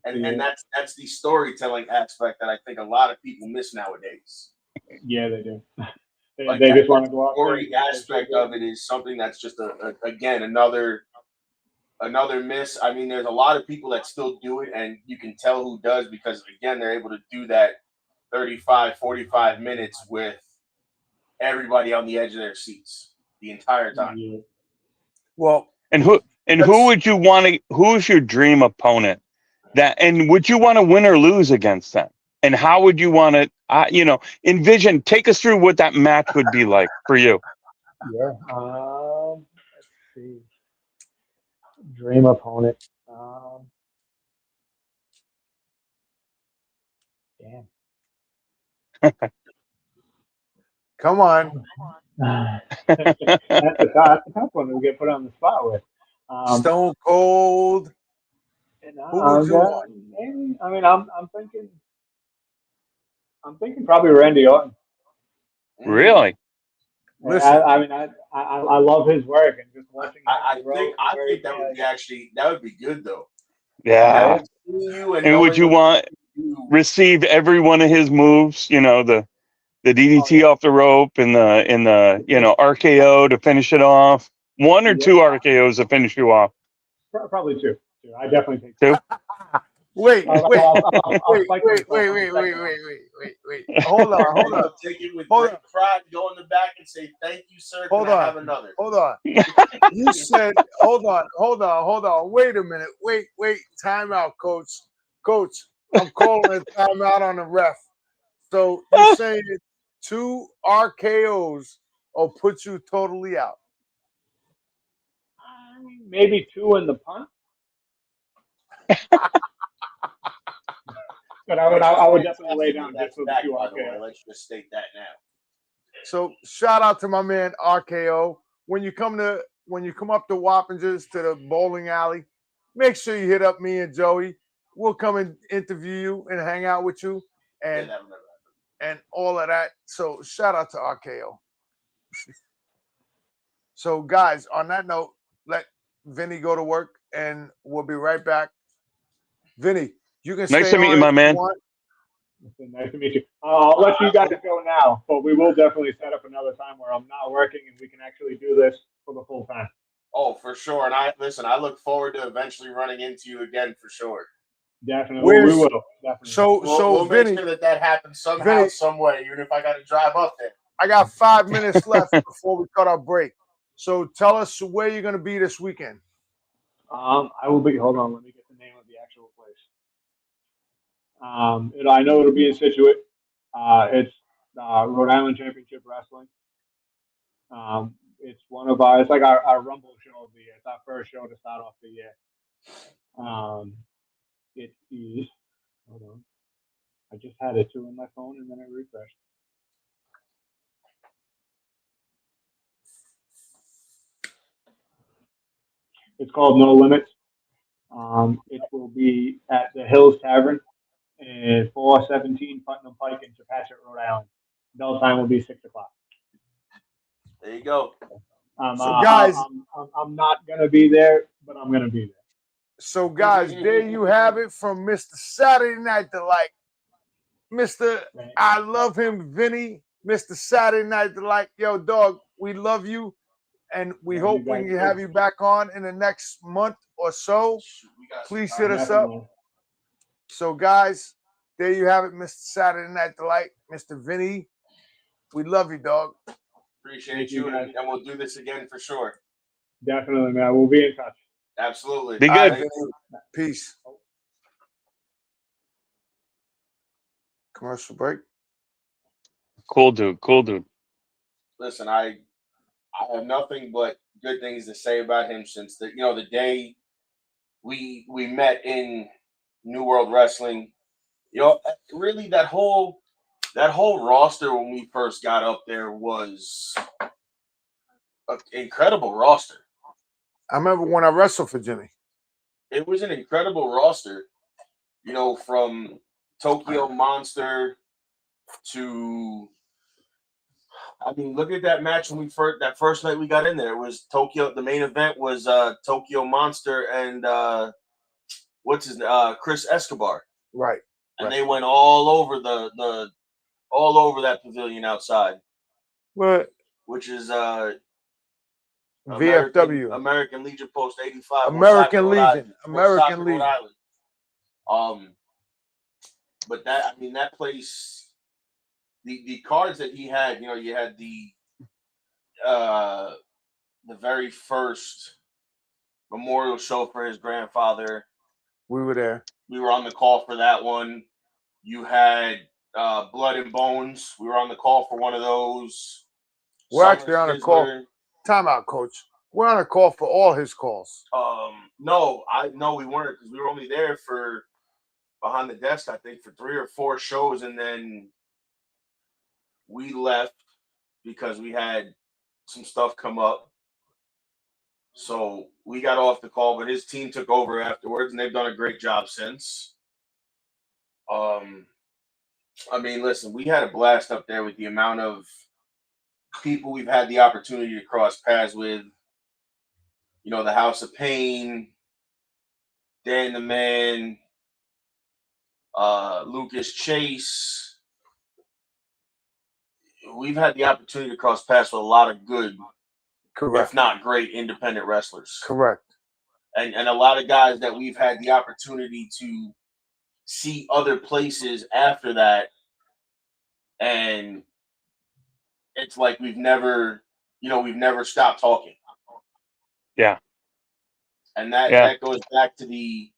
And that's the storytelling aspect that I think a lot of people miss nowadays. Yeah, they do. They just want to go out there. The story aspect of it is something that's just, again, another miss. I mean, there's a lot of people that still do it, and you can tell who does because, again, they're able to do that 35, 45 minutes with everybody on the edge of their seats the entire time. Yeah. Well, who would you want to? Who's your dream opponent? And would you want to win or lose against them? And how would you want to? Envision. Take us through what that match would be like for you. Yeah. Let's see. Dream opponent. Damn. Come on. That's a tough one to get put on the spot with. Stone Cold. Who would you want? Maybe, I mean, I'm thinking probably Randy Orton. Really? Listen. I mean, I love his work and just watching. I think that would be that would be good though. Yeah. And would you want receive every one of his moves? You know, the DDT off the rope and the RKO to finish it off. One or two RKOs to finish you off. Probably two. I definitely think two. Wait. Hold on. Take it with great pride. Go in the back and say, "Thank you, sir. Can I have another?" Hold on. You said, hold on. Wait a minute. Wait. Time out, coach. Coach, I'm calling a timeout on the ref. So you're saying 2 RKOs will put you totally out? Maybe 2 in the punt. But I would definitely lay down just for the 2 RKO. Let's just state that now. So shout out to my man RKO. When you come up to Wappingers to the bowling alley, make sure you hit up me and Joey. We'll come and interview you and hang out with you and all of that. So shout out to RKO. So guys, on that note, let Vinny go to work and we'll be right back. Vinny, you can nice stay to meet you, my man. Nice to meet you. I'll let you guys go now, but we will definitely set up another time where I'm not working and we can actually do this for the full time. Oh, for sure. And I look forward to eventually running into you again for sure. Definitely, we will. Definitely. So we'll Vinny, make sure that happens somehow, some way, even if I got to drive up there. I got 5 minutes left before we cut our break. So tell us where you're going to be this weekend. I will be. Hold on, let me get the name of the actual place. I know it'll be in Situate. It's Rhode Island Championship Wrestling. It's one of our. It's like our Rumble show of the year. It's our first show to start off the year. It is. Hold on. I just had it too in my phone, and then I refreshed. It's called No Limits. It will be at the Hills Tavern at 417 Putnam Pike in Chepachet, Rhode Island. Bell time will be 6 o'clock. There you go. So guys, I'm not gonna be there, but I'm gonna be there. So guys, there you have it from Mr. Saturday Night Delight, Mr. I love him, Vinny, Mr. Saturday Night Delight. Yo, dog, we love you. And we hope we can have you back on in the next month or so. Please hit us up. So, guys, there you have it, Mr. Saturday Night Delight, Mr. Vinny. We love you, dog. Appreciate you, and we'll do this again for sure. Definitely, man. We'll be in touch. Absolutely. Be good. Right, peace. Commercial break. Cool dude. Listen, I have nothing but good things to say about him since the day we met in New World Wrestling. Really that whole roster when we first got up there was an incredible roster. I remember when I wrestled for Jimmy. It was an incredible roster, from Tokyo Monster to. I mean, look at that match when that first night we got in there. It was Tokyo. The main event was Tokyo Monster and Chris Escobar. Right. And they went all over all over that pavilion outside. What? Which is VFW. American Legion Post 85. American Legion. But that place. The cards that he had, you had the very first memorial show for his grandfather. We were there. We were on the call for that one. You had Blood and Bones. We were on the call for one of those. We're actually on a call. Time out, Coach. We're on a call for all his calls. No, we weren't, because we were only there for behind the desk, I think, for 3 or 4 shows, and then we left, because we had some stuff come up. So we got off the call, but his team took over afterwards, and they've done a great job since. I mean, listen, we had a blast up there with the amount of people we've had the opportunity to cross paths with. You know, the House of Pain, Dan the Man, Lucas Chase. We've had the opportunity to cross paths with a lot of good, Correct. if not great, independent wrestlers. Correct. And a lot of guys that we've had the opportunity to see other places after that. And it's like we've never stopped talking. Yeah. And that goes back to the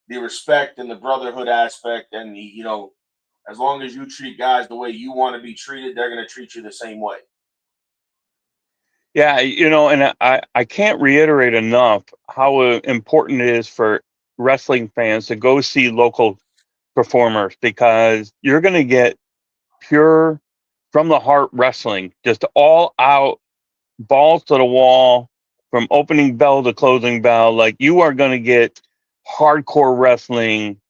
respect and the brotherhood aspect, and as long as you treat guys the way you want to be treated, they're going to treat you the same way. Yeah, and I can't reiterate enough how important it is for wrestling fans to go see local performers, because you're going to get pure, from the heart wrestling, just all out, balls to the wall, from opening bell to closing bell. Like, you are going to get hardcore wrestling.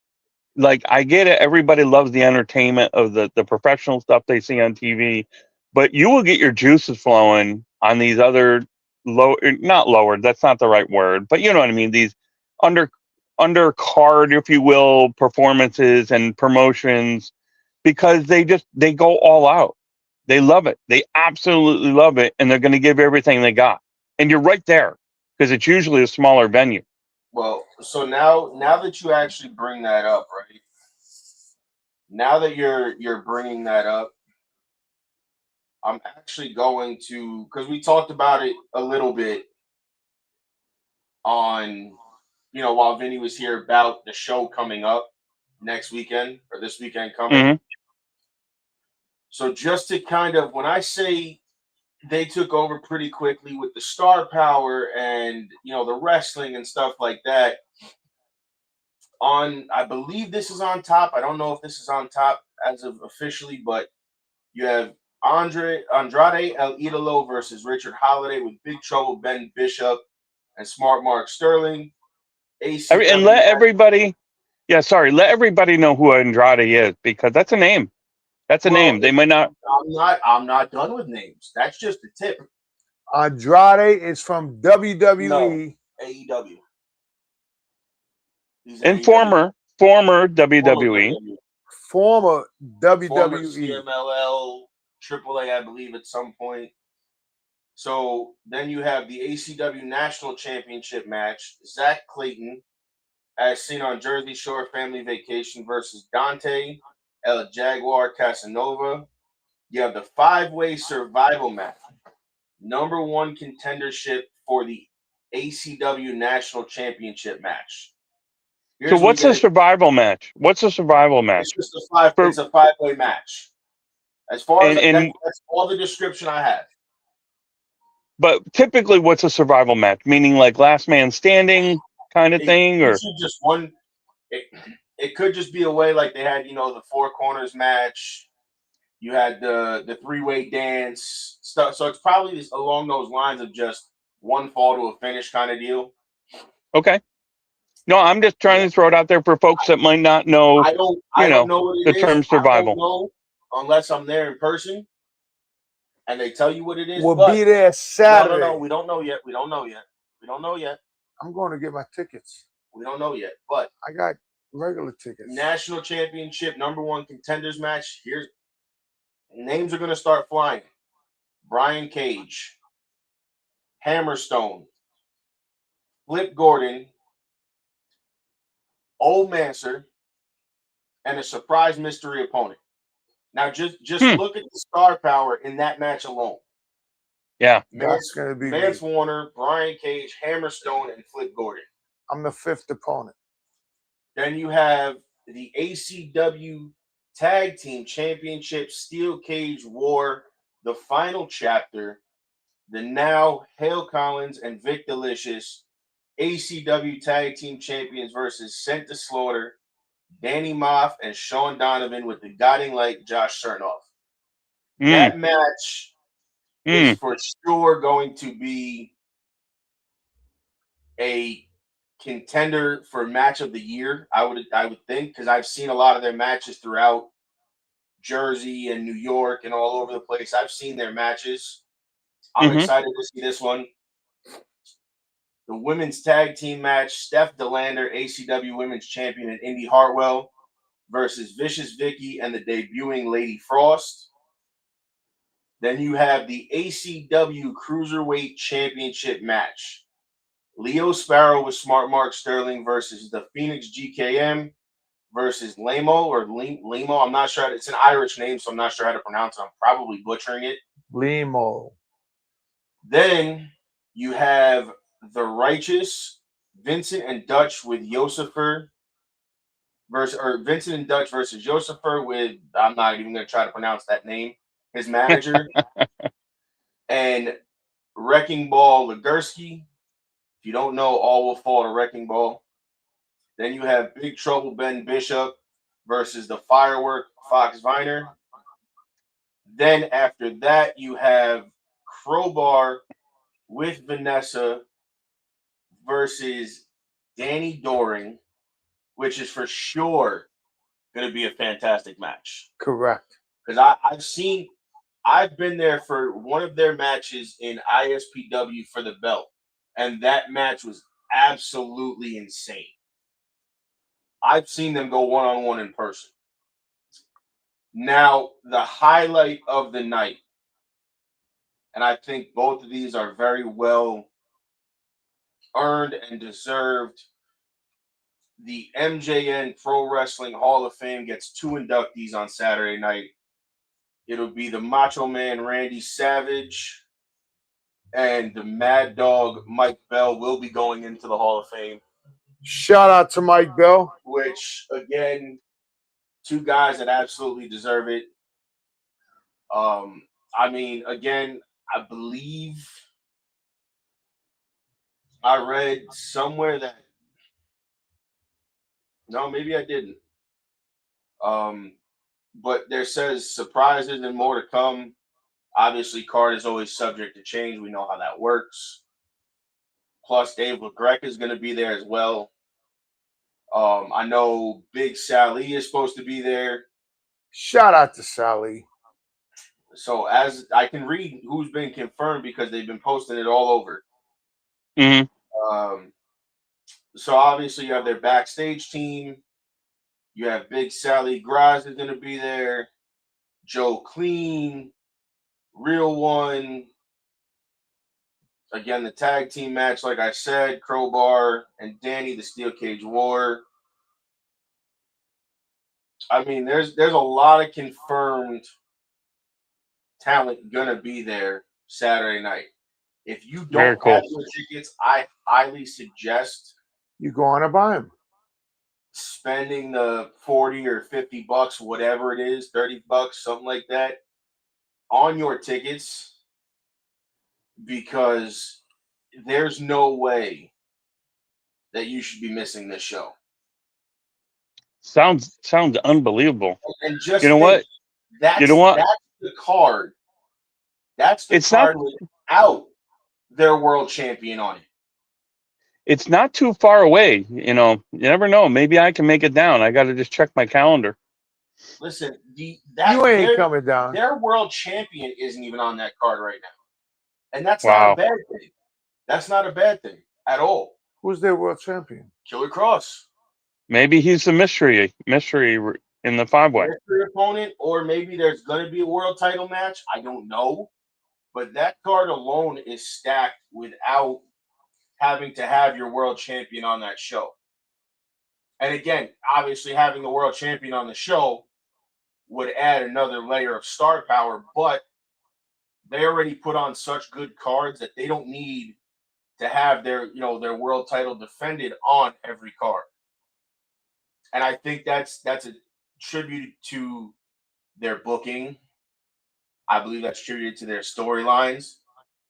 Like, I get it. Everybody loves the entertainment of the professional stuff they see on TV, but you will get your juices flowing on these other not lowered, that's not the right word, but you know what I mean, these undercard, if you will, performances and promotions, because they go all out. They love it. They absolutely love it, and they're going to give everything they got. And you're right there, because it's usually a smaller venue. Well, so now that you actually bring that up, right? Now that you're bringing that up, I'm actually going to, because we talked about it a little bit on, while Vinny was here, about the show coming up next weekend, or this weekend coming. Mm-hmm. So just to kind of, when I say they took over pretty quickly with the star power and, the wrestling and stuff like that, I believe this is on top. I don't know if this is on top as of officially, but you have Andrade El Idolo versus Richard Holiday with Big Trouble Ben Bishop and Smart Mark Sterling. And let everybody know who Andrade is, because that's a name. That's a name. They might not. I'm not done with names. That's just the tip. Andrade is from WWE. No, AEW. And former WWE. Former WWE. Former CMLL, AAA, I believe, at some point. So then you have the ACW National Championship match. Zach Clayton, as seen on Jersey Shore Family Vacation, versus Dante El Jaguar Casanova. You have the 5-way survival match. Number 1 contendership for the ACW National Championship match. So what's a survival match? What's a survival match? It's just it's a 5-way match. As far as that's all the description I have. But typically, what's a survival match? Meaning like last man standing kind of thing, or just one? It could just be a way like they had, the 4 corners match. You had the 3-way dance stuff. So it's probably just along those lines of just one fall to a finish kind of deal. Okay. No, I'm just trying to throw it out there for folks that might not know. I don't know what it the term survival. I don't know unless I'm there in person and they tell you what it is. We'll be there Saturday. No, we don't know yet. We don't know yet. I'm going to get my tickets. We don't know yet, but I got regular tickets. National Championship number 1 contenders match. Here's names are going to start flying. Brian Cage, Hammerstone, Flip Gordon, Old Manser, and a surprise mystery opponent. Now, just look at the star power in that match alone. Yeah. That's going to be Vance Warner, Brian Cage, Hammerstone, and Flip Gordon. I'm the 5th opponent. Then you have the ACW Tag Team Championship Steel Cage War, the final chapter. The now Hale Collins and Vic Delicious ACW Tag Team Champions versus Sent to Slaughter, Danny Moff, and Sean Donovan with the guiding light Josh Chernoff. That match is for sure going to be a contender for match of the year. I would think, because I've seen a lot of their matches throughout Jersey and New York and all over the place. I've seen their matches. I'm excited to see this one. The women's tag team match: Steph DeLander, ACW Women's Champion, and Indy Hartwell versus Vicious Vicky and the debuting Lady Frost. Then you have the ACW Cruiserweight Championship match: Leo Sparrow with Smart Mark Sterling versus the Phoenix GKM versus Lemo. I'm not sure. It's an Irish name, so I'm not sure how to pronounce it. I'm probably butchering it. Lemo. Then you have the Righteous, Vincent and Dutch with Yosifer Vincent and Dutch versus Yosifer with, I'm not even going to try to pronounce that name, his manager, and Wrecking Ball Legursky. If you don't know, all will fall to Wrecking Ball. Then you have Big Trouble Ben Bishop versus the Firework Fox Viner. Then after that, you have Crowbar with Vanessa versus Danny Doring, which is for sure going to be a fantastic match. Correct. Because I've been there for one of their matches in ISPW for the belt, and that match was absolutely insane. I've seen them go one-on-one in person. Now, the highlight of the night, and I think both of these are very well earned and deserved. The MJN Pro Wrestling Hall of Fame gets 2 inductees on Saturday night. It'll be the Macho Man Randy Savage and the Mad Dog Mike Bell will be going into the Hall of Fame. Shout out to Mike Bell. Which, again, 2 guys that absolutely deserve it. I mean, again, I believe I read somewhere that, no, maybe I didn't. But there says surprises and more to come. Obviously, card is always subject to change. We know how that works. Plus, Dave LaGreca is going to be there as well. I know Big Sally is supposed to be there. Shout out to Sally. So as I can read who's been confirmed because they've been posting it all over. So obviously you have their backstage team. You have Big Sally Graz is going to be there. Joe Clean, Real One. Again, the tag team match, like I said, Crowbar and Danny, the Steel Cage War. I mean, there's a lot of confirmed talent gonna be there Saturday night. If you don't have your tickets, I highly suggest you go on and buy them. Spending the $40 or $50, whatever it is, $30, something like that, on your tickets, because there's no way that you should be missing this show. Sounds unbelievable. And just what? That's the card. That's the card without their world champion on it. It's not too far away. You never know. Maybe I can make it down. I got to just check my calendar. Listen, you ain't coming down. Their world champion isn't even on that card right now. And that's not a bad thing. That's not a bad thing at all. Who's their world champion? Killer Cross. Maybe he's the mystery in the 5-way. Mystery opponent, or maybe there's going to be a world title match. I don't know. But that card alone is stacked without having to have your world champion on that show. And again, obviously having the world champion on the show would add another layer of star power, but they already put on such good cards that they don't need to have their world title defended on every card. And I think that's a tribute to their booking. I believe that's tribute to their storylines.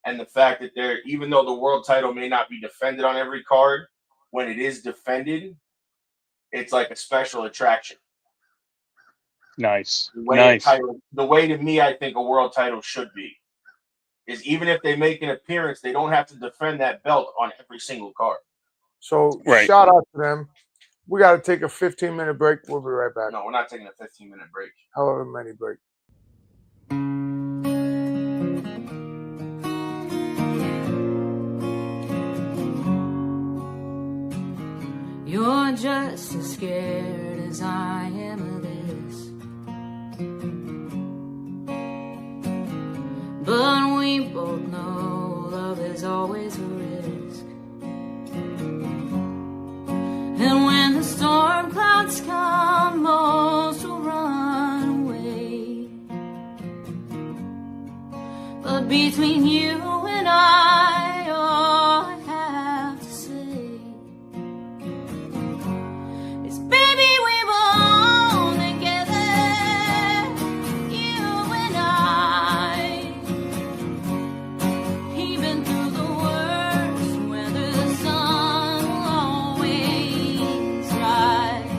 And the fact that even though the world title may not be defended on every card, when it is defended, it's like a special attraction. Nice. The way to me, I think a world title should be. is even if they make an appearance, they don't have to defend that belt on every single card. So Right. shout out to them. We got to take a 15-minute break. We'll be right back. No, we're not taking a 15-minute break. However many break. You're just as scared as I am of this, but we both know love is always a risk. And when the storm clouds come, most will run away. But between you and I, all I have to say is, baby, we belong together, you and I. Even through the worst weather, the sun will always rise.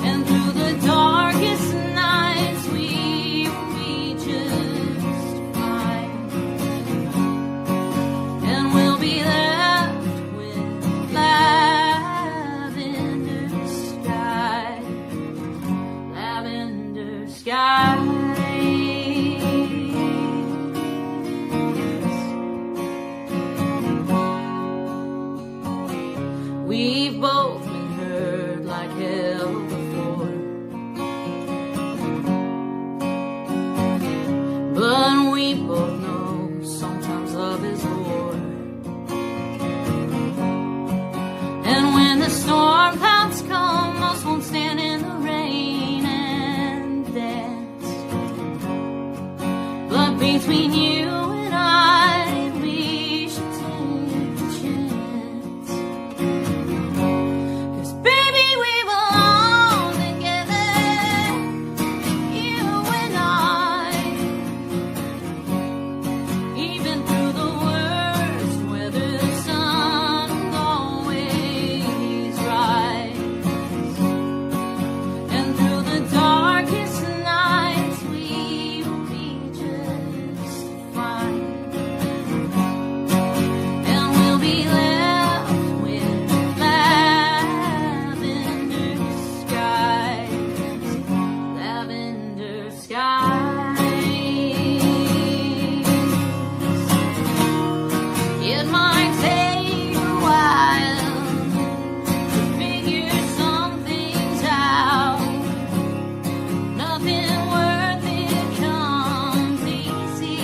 And through the darkest nights, we will be just fine. And we'll be left with lavender sky, lavender skies. We've both been hurt like hell before, but we both know sometimes love is a war. And when the storm clouds come, most won't stand in the rain and dance. But between you and I, we should take a chance. 'Cause baby, we belong together, you and I. Even through the worst weather, the sun will always rise. And through the darkest nights, we will be just fine. And we'll be left with lavender skies, lavender skies. It might take a while to figure some things out. Nothing worth it comes easy.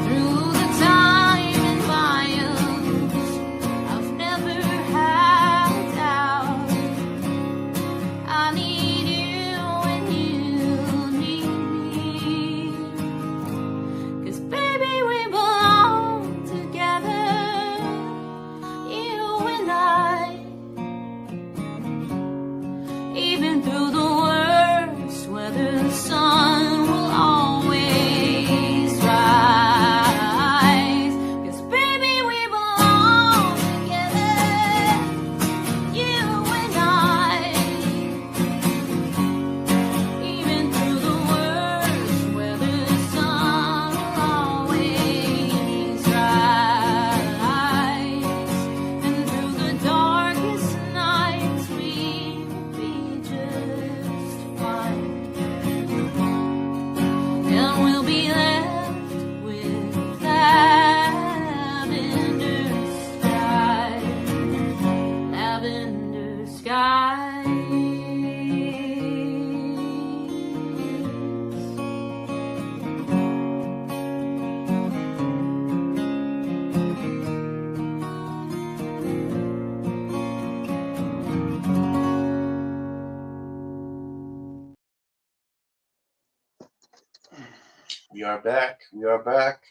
Through the time and miles, I've never had a doubt. I need you and you need me. 'Cause baby, we belong together, you and I. Even through the worst weather, the sun will always rise. 'Cause baby, we belong together, you and I. Even through the worst weather, the sun will always rise. And through the darkest nights, we will be just fine. And we'll be left with lavender skies, lavender skies. We are back. We are back.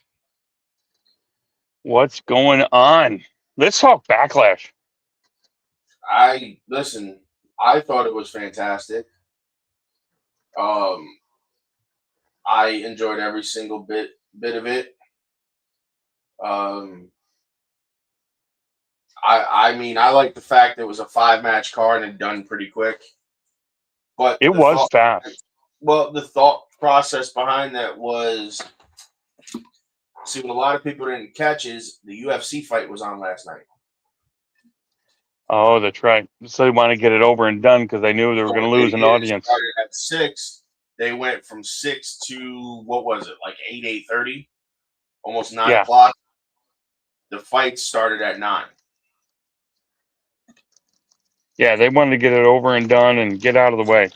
What's going on? Let's talk Backlash. I thought it was fantastic. I enjoyed every single bit of it. I mean, I like the fact that it was a 5-match card and done pretty quick. But It was fast. Well, the thought process behind that was, see, what a lot of people didn't catch is the UFC fight was on last night. Oh, that's right. So they want to get it over and done because they knew they were So going to what they lose an did is audience. started at 6. They went from 6 to, what was it, like 8:30, almost 9 Yeah. o'clock. The fight started at 9. Yeah, they wanted to get it over and done and get out of the way.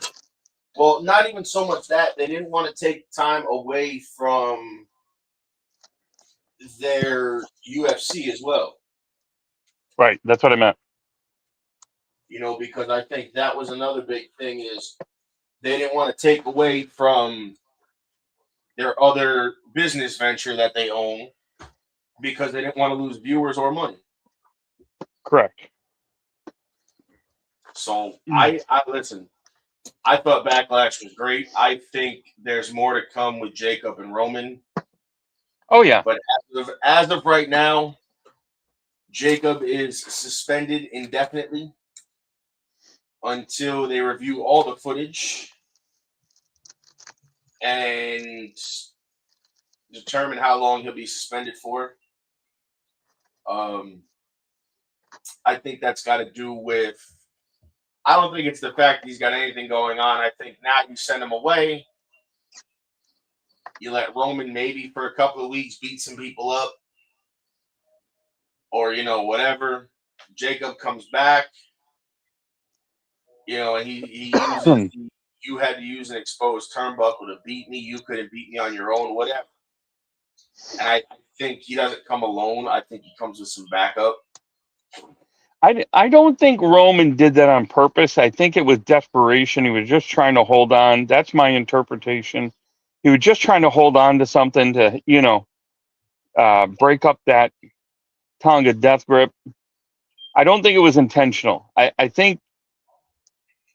Well, not even so much that. They didn't want to take time away from their UFC as well. Right. That's what I meant. You know, because I think that was another big thing is they didn't want to take away from their other business venture that they own because they didn't want to lose viewers or money. Correct. So I listen. I thought Backlash was great. I think there's more to come with Jacob and Roman. Oh, yeah. But as of right now, Jacob is suspended indefinitely until they review all the footage and determine how long he'll be suspended for. I think that's got to do with, I don't think it's the fact he's got anything going on. I think now you send him away. You let Roman maybe for a couple of weeks beat some people up. Or, you know, whatever. Jacob comes back. You know, and he uses, you had to use an exposed turnbuckle to beat me. You couldn't beat me on your own, whatever. And I think he doesn't come alone. I think he comes with some backup. I don't think Roman did that on purpose. I think it was desperation. He was just trying to hold on. That's my interpretation. He was just trying to hold on to something to, you know, break up that Tonga death grip. I don't think it was intentional. I think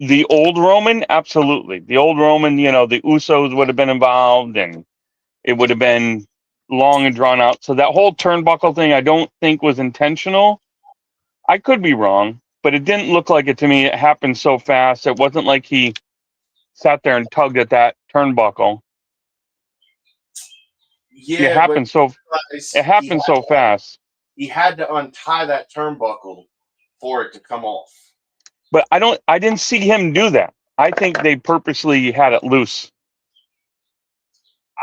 the old Roman, absolutely. The old Roman, you know, the Usos would have been involved and it would have been long and drawn out. So that whole turnbuckle thing, I don't think was intentional. I could be wrong, but it didn't look like it to me. It happened so fast. It wasn't like he sat there and tugged at that turnbuckle. Yeah, it happened so fast. He had to untie that turnbuckle for it to come off. But I didn't see him do that. I think they purposely had it loose.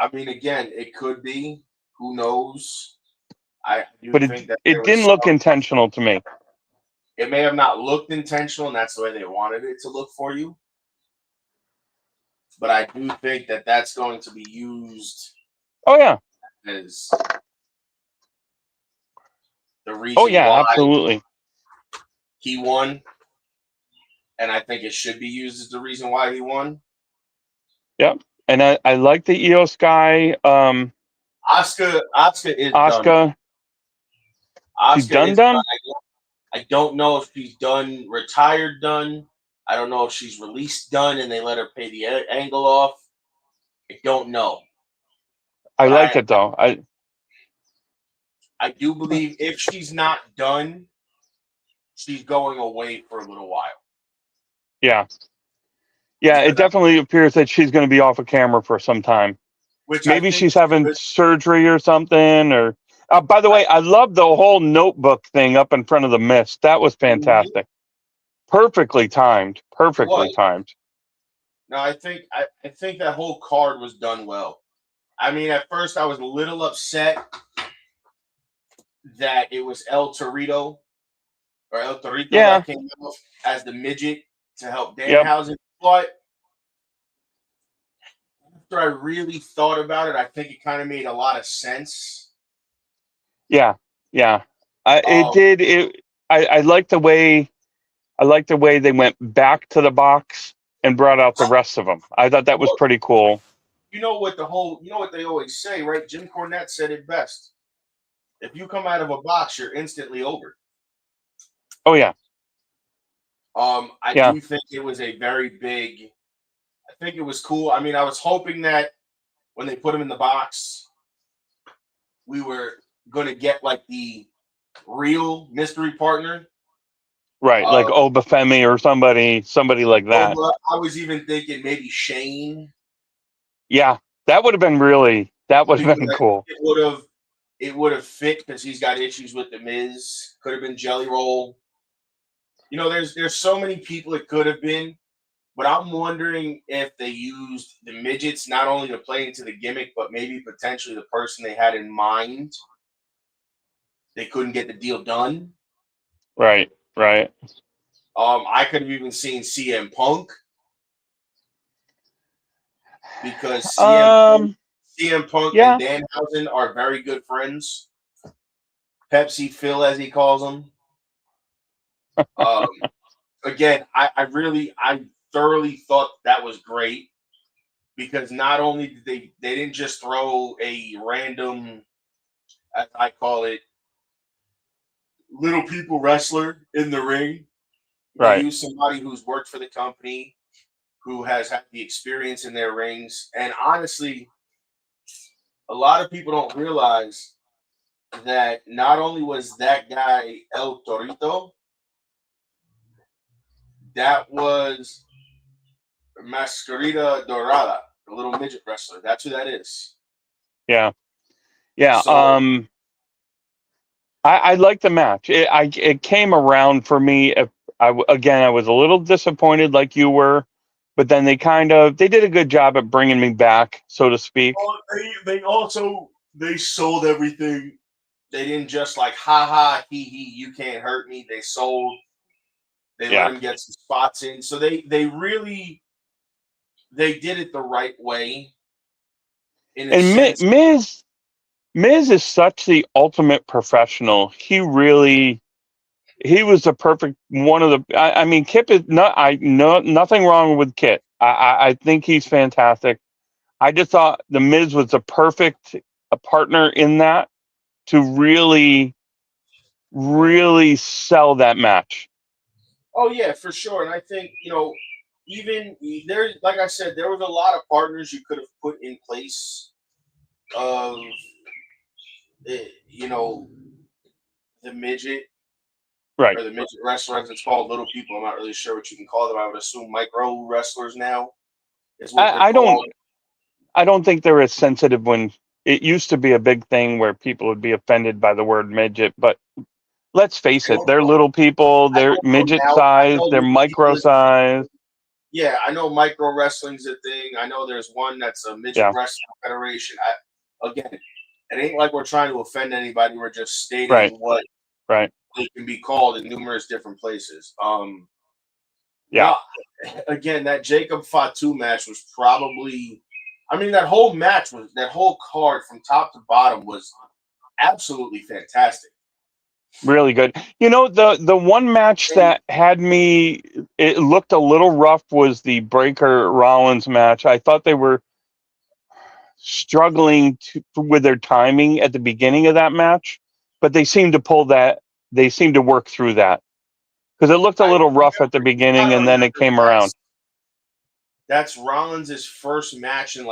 I mean, again, it could be. Who knows? But it didn't look intentional to me. It may have not looked intentional, and that's the way they wanted it to look for you. But I do think that that's going to be used. Oh, yeah. As the reason why absolutely. He won. And I think it should be used as the reason why he won. Yep. And I like the EOS guy. Asuka is Asuka. done. She's done? I don't know if she's retired done. I don't know if she's released done and they let her pay the angle off. I don't know. I like it, though. I do believe if she's not done, she's going away for a little while. Yeah. Yeah, it definitely appears that she's going to be off of camera for some time. Maybe she's having surgery or something. Or by the way, I love the whole notebook thing up in front of the mist. That was fantastic. Perfectly timed. Perfectly timed. No, I think that whole card was done well. I mean, at first I was a little upset that it was El Torito that came out as the midget to help Danhausen. But after I really thought about it, I think it kind of made a lot of sense. Yeah, yeah. It did. I like the way. I like the way they went back to the box and brought out the rest of them. I thought that was pretty cool. You know what they always say, right? Jim Cornette said it best. If you come out of a box, you're instantly over. Oh yeah. I do think it was a very big. I think it was cool. I mean, I was hoping that when they put him in the box, we were going to get like the real mystery partner. Right, like Obafemi or somebody like that. I was even thinking maybe Shane Yeah, that would have been Because cool. it would have fit because he's got issues with the Miz. Could have been Jelly Roll. You know, there's so many people it could have been, but I'm wondering if they used the midgets not only to play into the gimmick, but maybe potentially the person they had in mind. They couldn't get the deal done. Right. I could have even seen CM Punk because CM Punk yeah. and Danhausen are very good friends. Pepsi Phil, as he calls him. Again, I thoroughly thought that was great because not only did they didn't just throw a random, as I call it, little people wrestler in the ring. They Right. used somebody who's worked for the company, who has had the experience in their rings. And honestly, a lot of people don't realize that not only was that guy El Torito, that was Mascarita Dorada, the little midget wrestler. That's who that is. Yeah. So, I like the match. It came around for me. I was a little disappointed, like you were, but then they did a good job at bringing me back, so to speak. they sold everything. They didn't just like ha ha he you can't hurt me. They sold. They let him get some spots in. So they did it the right way. And Miz is such the ultimate professional. He was the perfect one of the. I mean, Kip is nothing wrong with Kit. I think he's fantastic. I just thought the Miz was the perfect partner in that to really sell that match. Oh yeah, for sure. And I think even there, like I said, there was a lot of partners you could have put in place of the midget. Right. Or the midget wrestler, as it's called, little people. I'm not really sure what you can call them. I would assume micro wrestlers now is what they're called. I don't think they're as sensitive when it used to be a big thing where people would be offended by the word midget, but let's face it, they're little people, they're midget size, they're micro size. Yeah, I know micro wrestling's a thing. I know there's one that's a midget wrestling federation. Again, it ain't like we're trying to offend anybody. We're just stating what they can be called in numerous different places. Again, that Jacob Fatu match was probably, that whole card from top to bottom was absolutely fantastic. Really good. The one match that had me, it looked a little rough was the Breaker Rollins match. I thought they were struggling with their timing at the beginning of that match, but they seemed to work through that because it looked a little rough at the beginning and then it came around. That's Rollins' first match in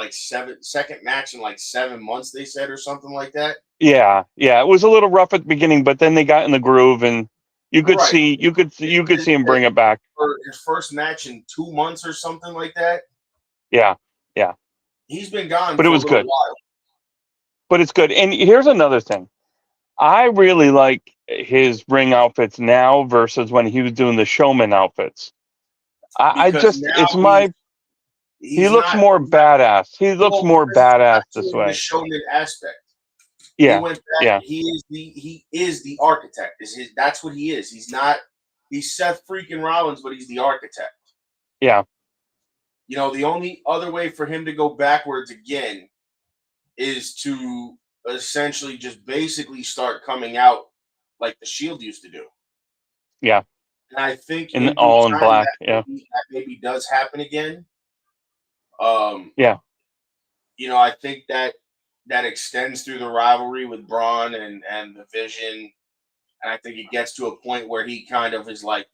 second match in 7 months, they said, or something like that. Yeah. It was a little rough at the beginning, but then they got in the groove and you could see him bring it back. For his first match in 2 months or something like that. Yeah. He's been gone but for it was a little good. while. But it's good. And here's another thing. I really like his ring outfits now versus when he was doing the showman outfits. He looks more badass. He looks more badass this way. The showman aspect. Yeah. He went back. He is the architect. That's what he is. He's Seth freaking Rollins, but he's the architect. Yeah. The only other way for him to go backwards again is to essentially just basically start coming out like the Shield used to do. Yeah. And I think all in black. That maybe does happen again. I think that extends through the rivalry with Braun and the Vision. And I think it gets to a point where he kind of is like,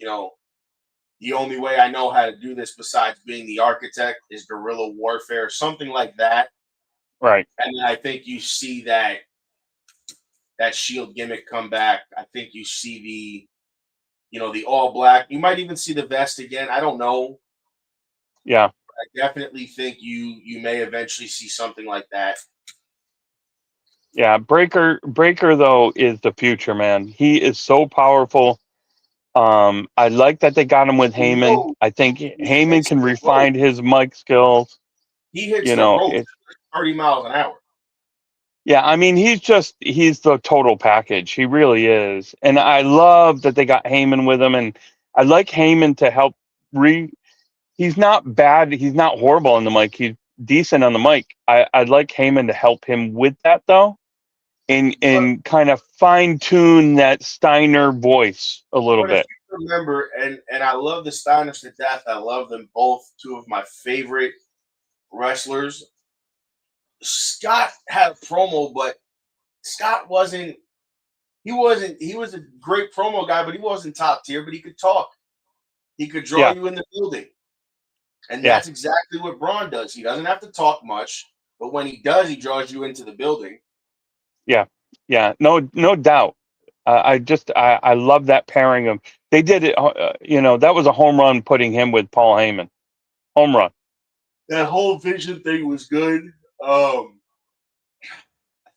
the only way I know how to do this besides being the architect is guerrilla warfare, something like that. Right. And then I think you see that Shield gimmick come back. I think you see the all black. You might even see the vest again. I don't know. Yeah. definitely think you may eventually see something like that. Yeah, Breaker though is the future, man. He is so powerful. I like that they got him with Heyman. I think He Heyman hits can the rope. refine his mic skills. He hits You the know, rope it, 30 miles an hour. yeah, I mean, he's the total package. He really is. And I love that they got Heyman with him. And I like Heyman to help he's not bad. He's not horrible on the mic. He's decent on the mic. I'd like Heyman to help him with that though. And kind of fine tune that Steiner voice a little But if bit. you remember, and I love the Steiners to death. I love them both. Two of my favorite wrestlers. Scott had a promo, but Scott wasn't. He was a great promo guy, but he wasn't top tier. But he could talk. He could draw you in the building, and that's exactly what Braun does. He doesn't have to talk much, but when he does, he draws you into the building. Yeah, no doubt. I love that pairing of they did it. That was a home run putting him with Paul Heyman. Home run. That whole Vision thing was good. I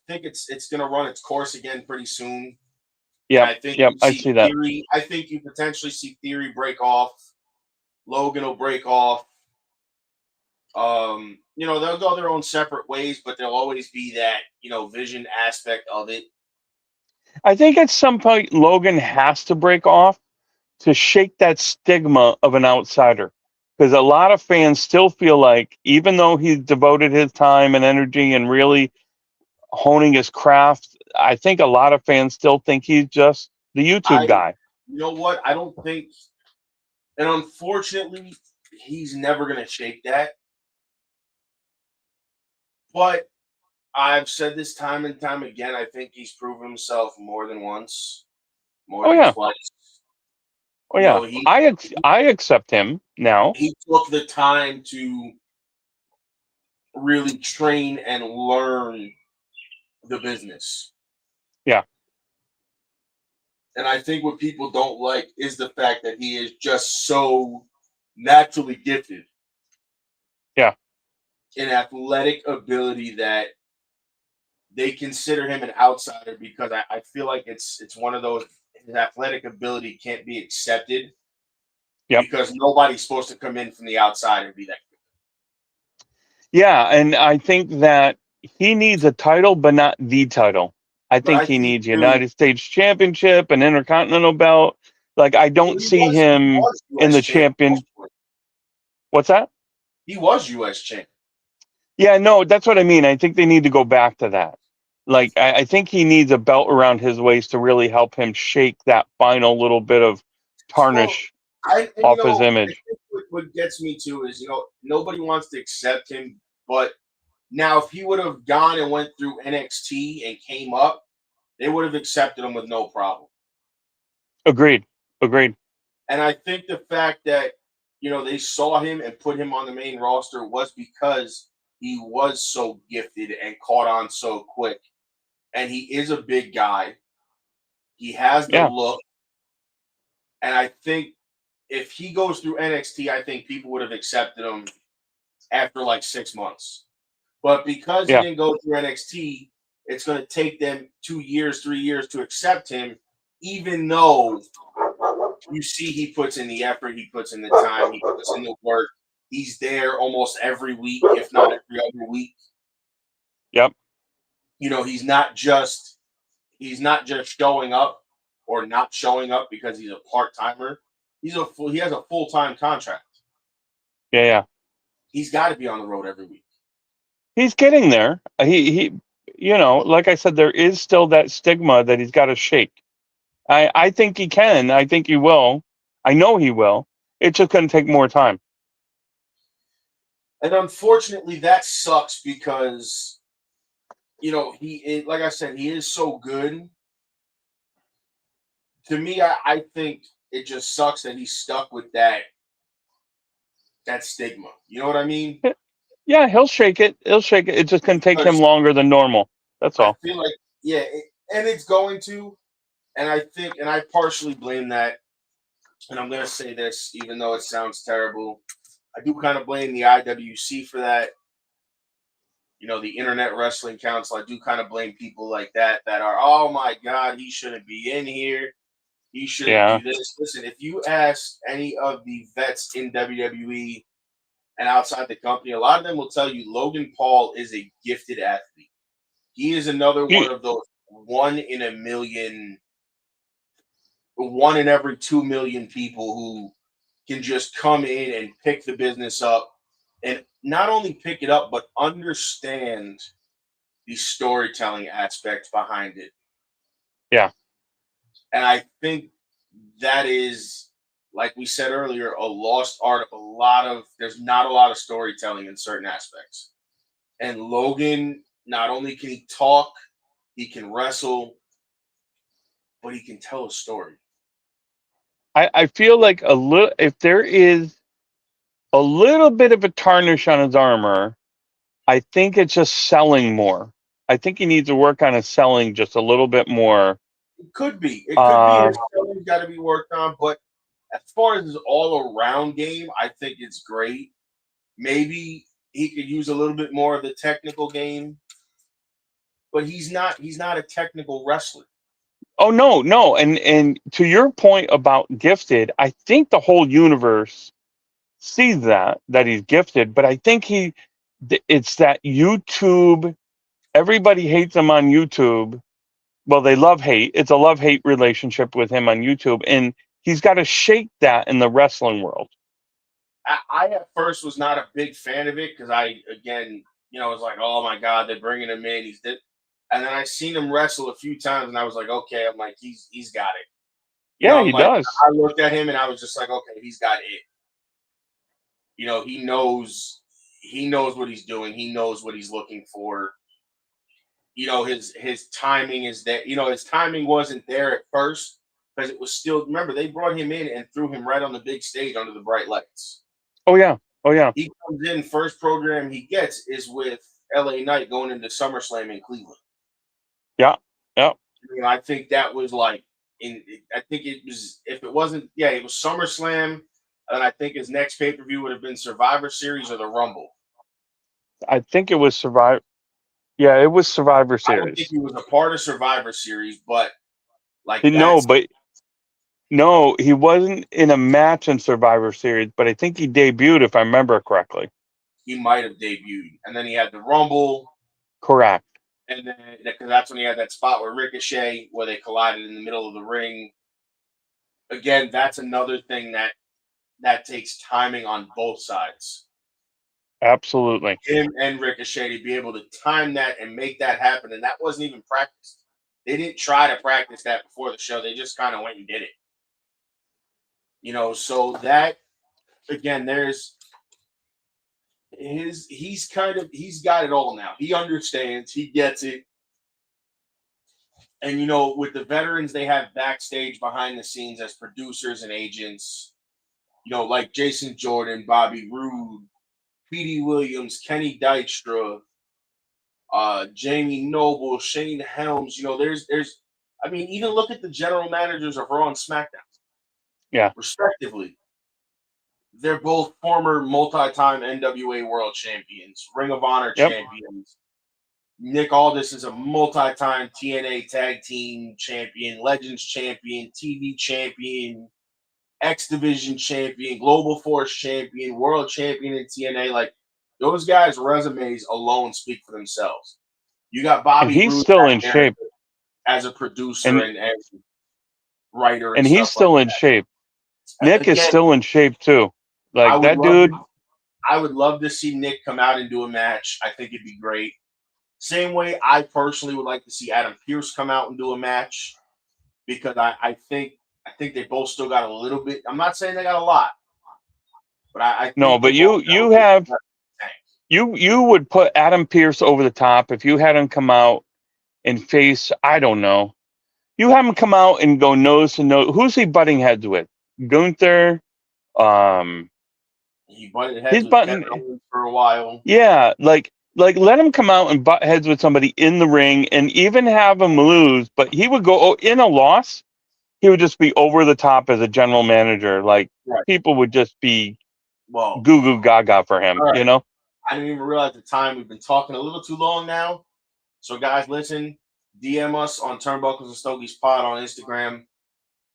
think it's going to run its course again pretty soon. Yeah, I think I see that. Theory. I think you potentially see Theory break off. Logan will break off. They'll go their own separate ways, but there'll always be that Vision aspect of it. I think at some point Logan has to break off to shake that stigma of an outsider. Because a lot of fans still feel like, even though he's devoted his time and energy and really honing his craft, I think a lot of fans still think he's just the YouTube guy. You know what? I don't think, and unfortunately, he's never going to shake that. But I've said this time and time again. I think he's proven himself more than once, more than twice. Oh yeah, I accept him now. He took the time to really train and learn the business. Yeah. And I think what people don't like is the fact that he is just so naturally gifted. Yeah. In athletic ability that they consider him an outsider because I feel like it's one of those, his athletic ability can't be accepted. Yep. Because nobody's supposed to come in from the outside and be that good. Yeah, and I think that he needs a title, but not the title. I think he needs United States Championship, an Intercontinental belt. Like, I don't see him in the champion. What's that? He was U.S. champ. Yeah, no, that's what I mean. I think they need to go back to that. Like, I think he needs a belt around his waist to really help him shake that final little bit of tarnish off his image. I think what gets me to is, nobody wants to accept him, but now if he would have gone and went through NXT and came up, they would have accepted him with no problem. Agreed. And I think the fact that, they saw him and put him on the main roster was because he was so gifted and caught on so quick. And he is a big guy. He has the look. And I think if he goes through NXT, I think people would have accepted him after like 6 months. But because he didn't go through NXT, it's going to take them 2 years, 3 years to accept him, even though you see he puts in the effort, he puts in the time, he puts in the work. He's there almost every week, if not every other week. Yep. He's not just showing up or not showing up because he's a part-timer. He has a full-time contract. Yeah. He's got to be on the road every week. He's getting there. He like I said, there is still that stigma that he's got to shake. I think he can. I think he will. I know he will. It's just going to take more time. And unfortunately, that sucks because, like I said, he is so good. To me, I think it just sucks that he's stuck with that stigma. You know what I mean? Yeah, he'll shake it. It's just going to take him longer than normal. That's all. I feel like, and it's going to. And I think, and I partially blame that. And I'm going to say this, even though it sounds terrible. I do kind of blame the IWC for that. You know, the Internet Wrestling Council. I do kind of blame people like that are, oh my God, he shouldn't be in here. He shouldn't do this. Listen, if you ask any of the vets in WWE and outside the company, a lot of them will tell you Logan Paul is a gifted athlete. He is another one of those 1 in a million, 1 in every 2 million people who can just come in and pick the business up. And not only pick it up, but understand the storytelling aspect behind it. Yeah. And I think that is, like we said earlier, a lost art of there's not a lot of storytelling in certain aspects. And Logan, not only can he talk, he can wrestle, but he can tell a story. I feel like if there is a little bit of a tarnish on his armor, I think it's just selling more. I think he needs to work on his selling just a little bit more. It could be. His selling's got to be worked on. But as far as his all-around game, I think it's great. Maybe he could use a little bit more of the technical game, but he's not a technical wrestler. Oh no. And to your point about gifted, I think the whole universe sees that he's gifted, but I think it's that YouTube, everybody hates him on YouTube. Well, they love-hate. It's a love-hate relationship with him on YouTube, and he's got to shake that in the wrestling world. I at first was not a big fan of it because was like, oh my God, they're bringing him in. He's dead. And then I seen him wrestle a few times, and I was like, okay, I'm like, he's got it. He does. I looked at him, and I was just like, okay, he's got it. You know, he knows what he's doing. He knows what he's looking for. You know, his timing is that, his timing wasn't there at first because it was still, remember, they brought him in and threw him right on the big stage under the bright lights. Oh, yeah. He comes in, first program he gets is with LA Knight going into SummerSlam in Cleveland. Yeah. I think that was like, I think it was, if it wasn't, it was SummerSlam. And I think his next pay-per-view would have been Survivor Series or the Rumble. I think it was Survivor. Yeah, it was Survivor Series. I don't think he was a part of Survivor Series, but no, he wasn't in a match in Survivor Series, but I think he debuted, if I remember correctly. He might have debuted. And then he had the Rumble. Correct. And then, because that's when he had that spot where Ricochet, where they collided in the middle of the ring. Again, that's another thing that takes timing on both sides. Absolutely. Him and Ricochet to be able to time that and make that happen. And that wasn't even practiced. They didn't try to practice that before the show. They just kind of went and did it. So that, again, he's got it all now. He understands. He gets it. And, with the veterans they have backstage behind the scenes as producers and agents, like Jason Jordan, Bobby Roode, Petey Williams, Kenny Dykstra, Jamie Noble, Shane Helms. Even look at the general managers of Raw and SmackDown. Yeah. Respectively. They're both former multi-time NWA World Champions, Ring of Honor champions. Nick Aldis is a multi-time TNA Tag Team Champion, Legends Champion, TV Champion, X Division Champion, Global Force Champion, World Champion in TNA. Like, those guys' resumes alone speak for themselves. You got Bobby. And he's still in shape as a producer and writer. And he's still in shape. Nick is still in shape too. Like that dude. I would love to see Nick come out and do a match. I think it'd be great. Same way I personally would like to see Adam Pearce come out and do a match, because I think they both still got a little bit. I'm not saying they got a lot, but I think no. But you would put Adam Pearce over the top if you had him come out and face, I don't know. You have him come out and go nose to nose. Who's he butting heads with? Gunther. He butted heads with Kevin Owens for a while. Yeah, like let him come out and butt heads with somebody in the ring, and even have him lose. But he would go in a loss. He would just be over the top as a general manager. Like, people would just be well, goo goo gaga for him, right. you know? I didn't even realize the time. We've been talking a little too long now. So, guys, listen, DM us on Turnbuckles and Stogies Pod on Instagram.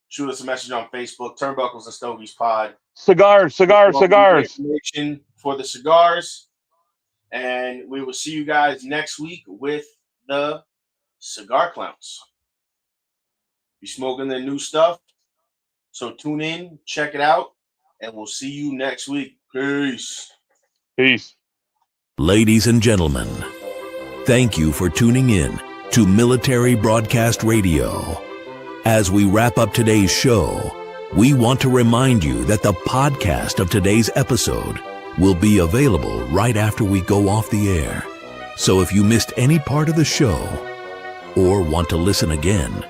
Shoot us a message on Facebook, Turnbuckles and Stogies Pod. Cigars. Information for the cigars. And we will see you guys next week with the Cigar Clowns. Be smoking their new stuff. So tune in, check it out, and we'll see you next week. Peace. Peace. Ladies and gentlemen, thank you for tuning in to Military Broadcast Radio. As we wrap up today's show, we want to remind you that the podcast of today's episode will be available right after we go off the air. So if you missed any part of the show or want to listen again,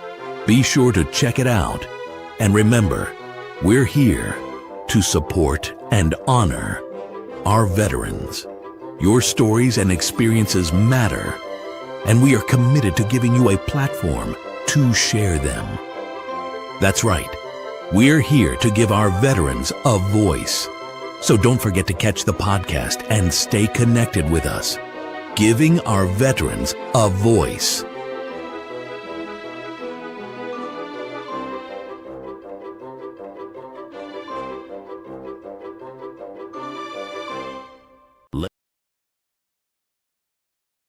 be sure to check it out. And remember, we're here to support and honor our veterans. Your stories and experiences matter, and we are committed to giving you a platform to share them. That's right. We're here to give our veterans a voice. So don't forget to catch the podcast and stay connected with us. Giving our veterans a voice.